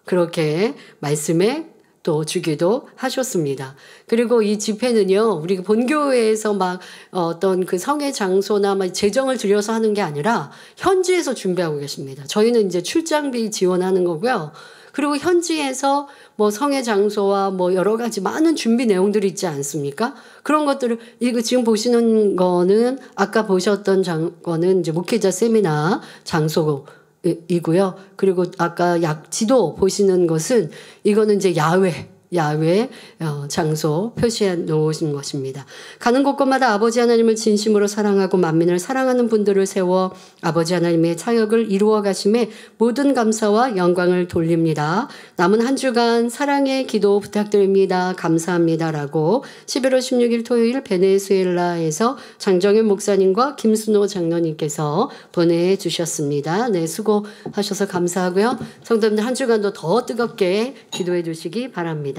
S4: 그렇게 말씀해 또 주기도 하셨습니다. 그리고 이 집회는요, 우리 본교회에서 막 어떤 그 성회 장소나 막 재정을 들여서 하는 게 아니라 현지에서 준비하고 계십니다. 저희는 이제 출장비 지원하는 거고요. 그리고 현지에서 뭐 성회 장소와 뭐 여러 가지 많은 준비 내용들이 있지 않습니까? 그런 것들을 이거 지금 보시는 거는 아까 보셨던 거는 이제 목회자 세미나 장소 이고요. 그리고 아까 지도 보시는 것은 이거는 이제 야외 장소 표시해 놓으신 것입니다. 가는 곳곳마다 아버지 하나님을 진심으로 사랑하고 만민을 사랑하는 분들을 세워 아버지 하나님의 사역을 이루어 가심에 모든 감사와 영광을 돌립니다. 남은 한 주간 사랑의 기도 부탁드립니다. 감사합니다라고 11월 16일 토요일 베네수엘라에서 장정현 목사님과 김순호 장로님께서 보내주셨습니다. 네, 수고하셔서 감사하고요. 성도님들 한 주간도 더 뜨겁게 기도해 주시기 바랍니다.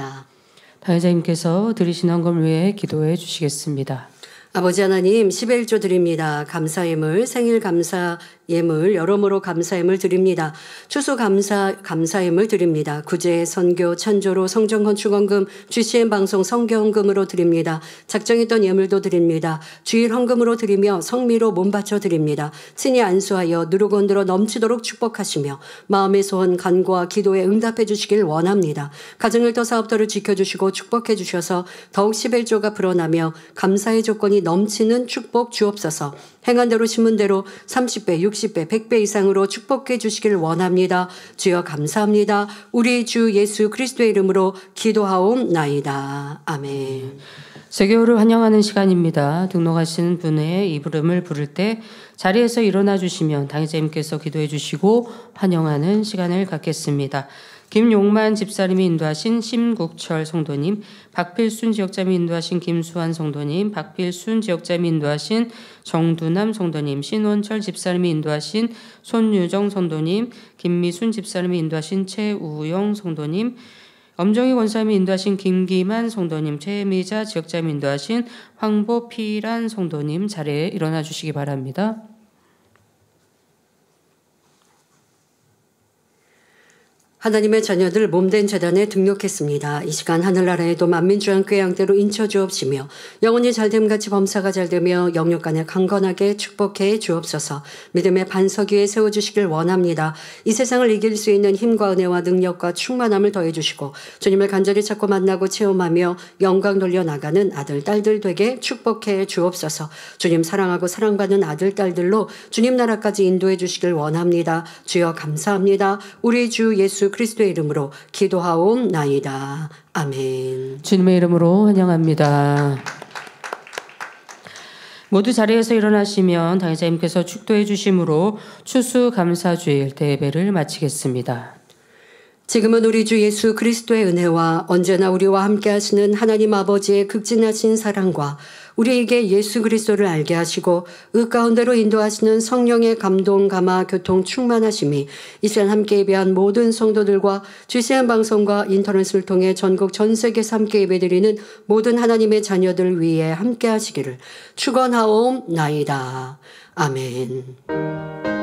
S1: 당회자님께서 드리신 헌금을 위해 기도해 주시겠습니다.
S4: 아버지 하나님 11조 드립니다. 감사예물 생일 감사 예물 여러모로 감사예물 드립니다. 추수 감사예물 드립니다. 구제 선교 찬조로 성전 건축헌금 GCN 방송 성교헌금으로 드립니다. 작정했던 예물도 드립니다. 주일 헌금으로 드리며 성미로 몸바쳐 드립니다. 친히 안수하여 누르고 흔들어 넘치도록 축복하시며 마음의 소원 간구와 기도에 응답해 주시길 원합니다. 가정일터 사업터를 지켜주시고 축복해 주셔서 더욱 11조가 불어나며 감사의 조건이 넘치는 축복 주옵소서. 행한 대로 심은 대로 30배, 60배, 100배 이상으로 축복해 주시길 원합니다. 주여 감사합니다. 우리 주 예수 그리스도의 이름으로 기도하옵나이다. 아멘.
S1: 세교를 환영하는 시간입니다. 등록하시는 분의 이름을 부를 때 자리에서 일어나 주시면 당회자님께서 기도해 주시고 환영하는 시간을 갖겠습니다. 김용만 집사님이 인도하신 심국철 성도님, 박필순 지역자님이 인도하신 김수환 성도님, 박필순 지역자님이 인도하신 정두남 성도님, 신원철 집사님이 인도하신 손유정 성도님, 김미순 집사님이 인도하신 최우영 성도님, 엄정희 권사님이 인도하신 김기만 성도님, 최미자 지역자님이 인도하신 황보피란 성도님 자리에 일어나 주시기 바랍니다.
S4: 하나님의 자녀들 몸된 재단에 등록했습니다. 이 시간 하늘나라에도 만민주안교회 양대로 인쳐주옵시며 영혼이 잘됨같이 범사가 잘되며 영육간에 강건하게 축복해 주옵소서. 믿음의 반석 위에 세워주시길 원합니다. 이 세상을 이길 수 있는 힘과 은혜와 능력과 충만함을 더해주시고 주님을 간절히 찾고 만나고 체험하며 영광 돌려나가는 아들 딸들 되게 축복해 주옵소서. 주님 사랑하고 사랑받는 아들 딸들로 주님 나라까지 인도해 주시길 원합니다. 주여 감사합니다. 우리 주 예수 그리스도의 이름으로 기도하옵나이다. 아멘.
S1: 주님의 이름으로 환영합니다. 모두 자리에서 일어나시면 당회자님께서 축도해 주심으로 추수감사주일 대예배를 마치겠습니다.
S4: 지금은 우리 주 예수 그리스도의 은혜와 언제나 우리와 함께 하시는 하나님 아버지의 극진하신 사랑과 우리에게 예수 그리스도를 알게 하시고 그 가운데로 인도하시는 성령의 감동, 감화, 교통 충만하심이 이 시간 함께 예배한 모든 성도들과 GCN 방송과 인터넷을 통해 전국 전 세계에서 함께 예배드리는 모든 하나님의 자녀들 위해 함께 하시기를 축원하옵나이다. 아멘.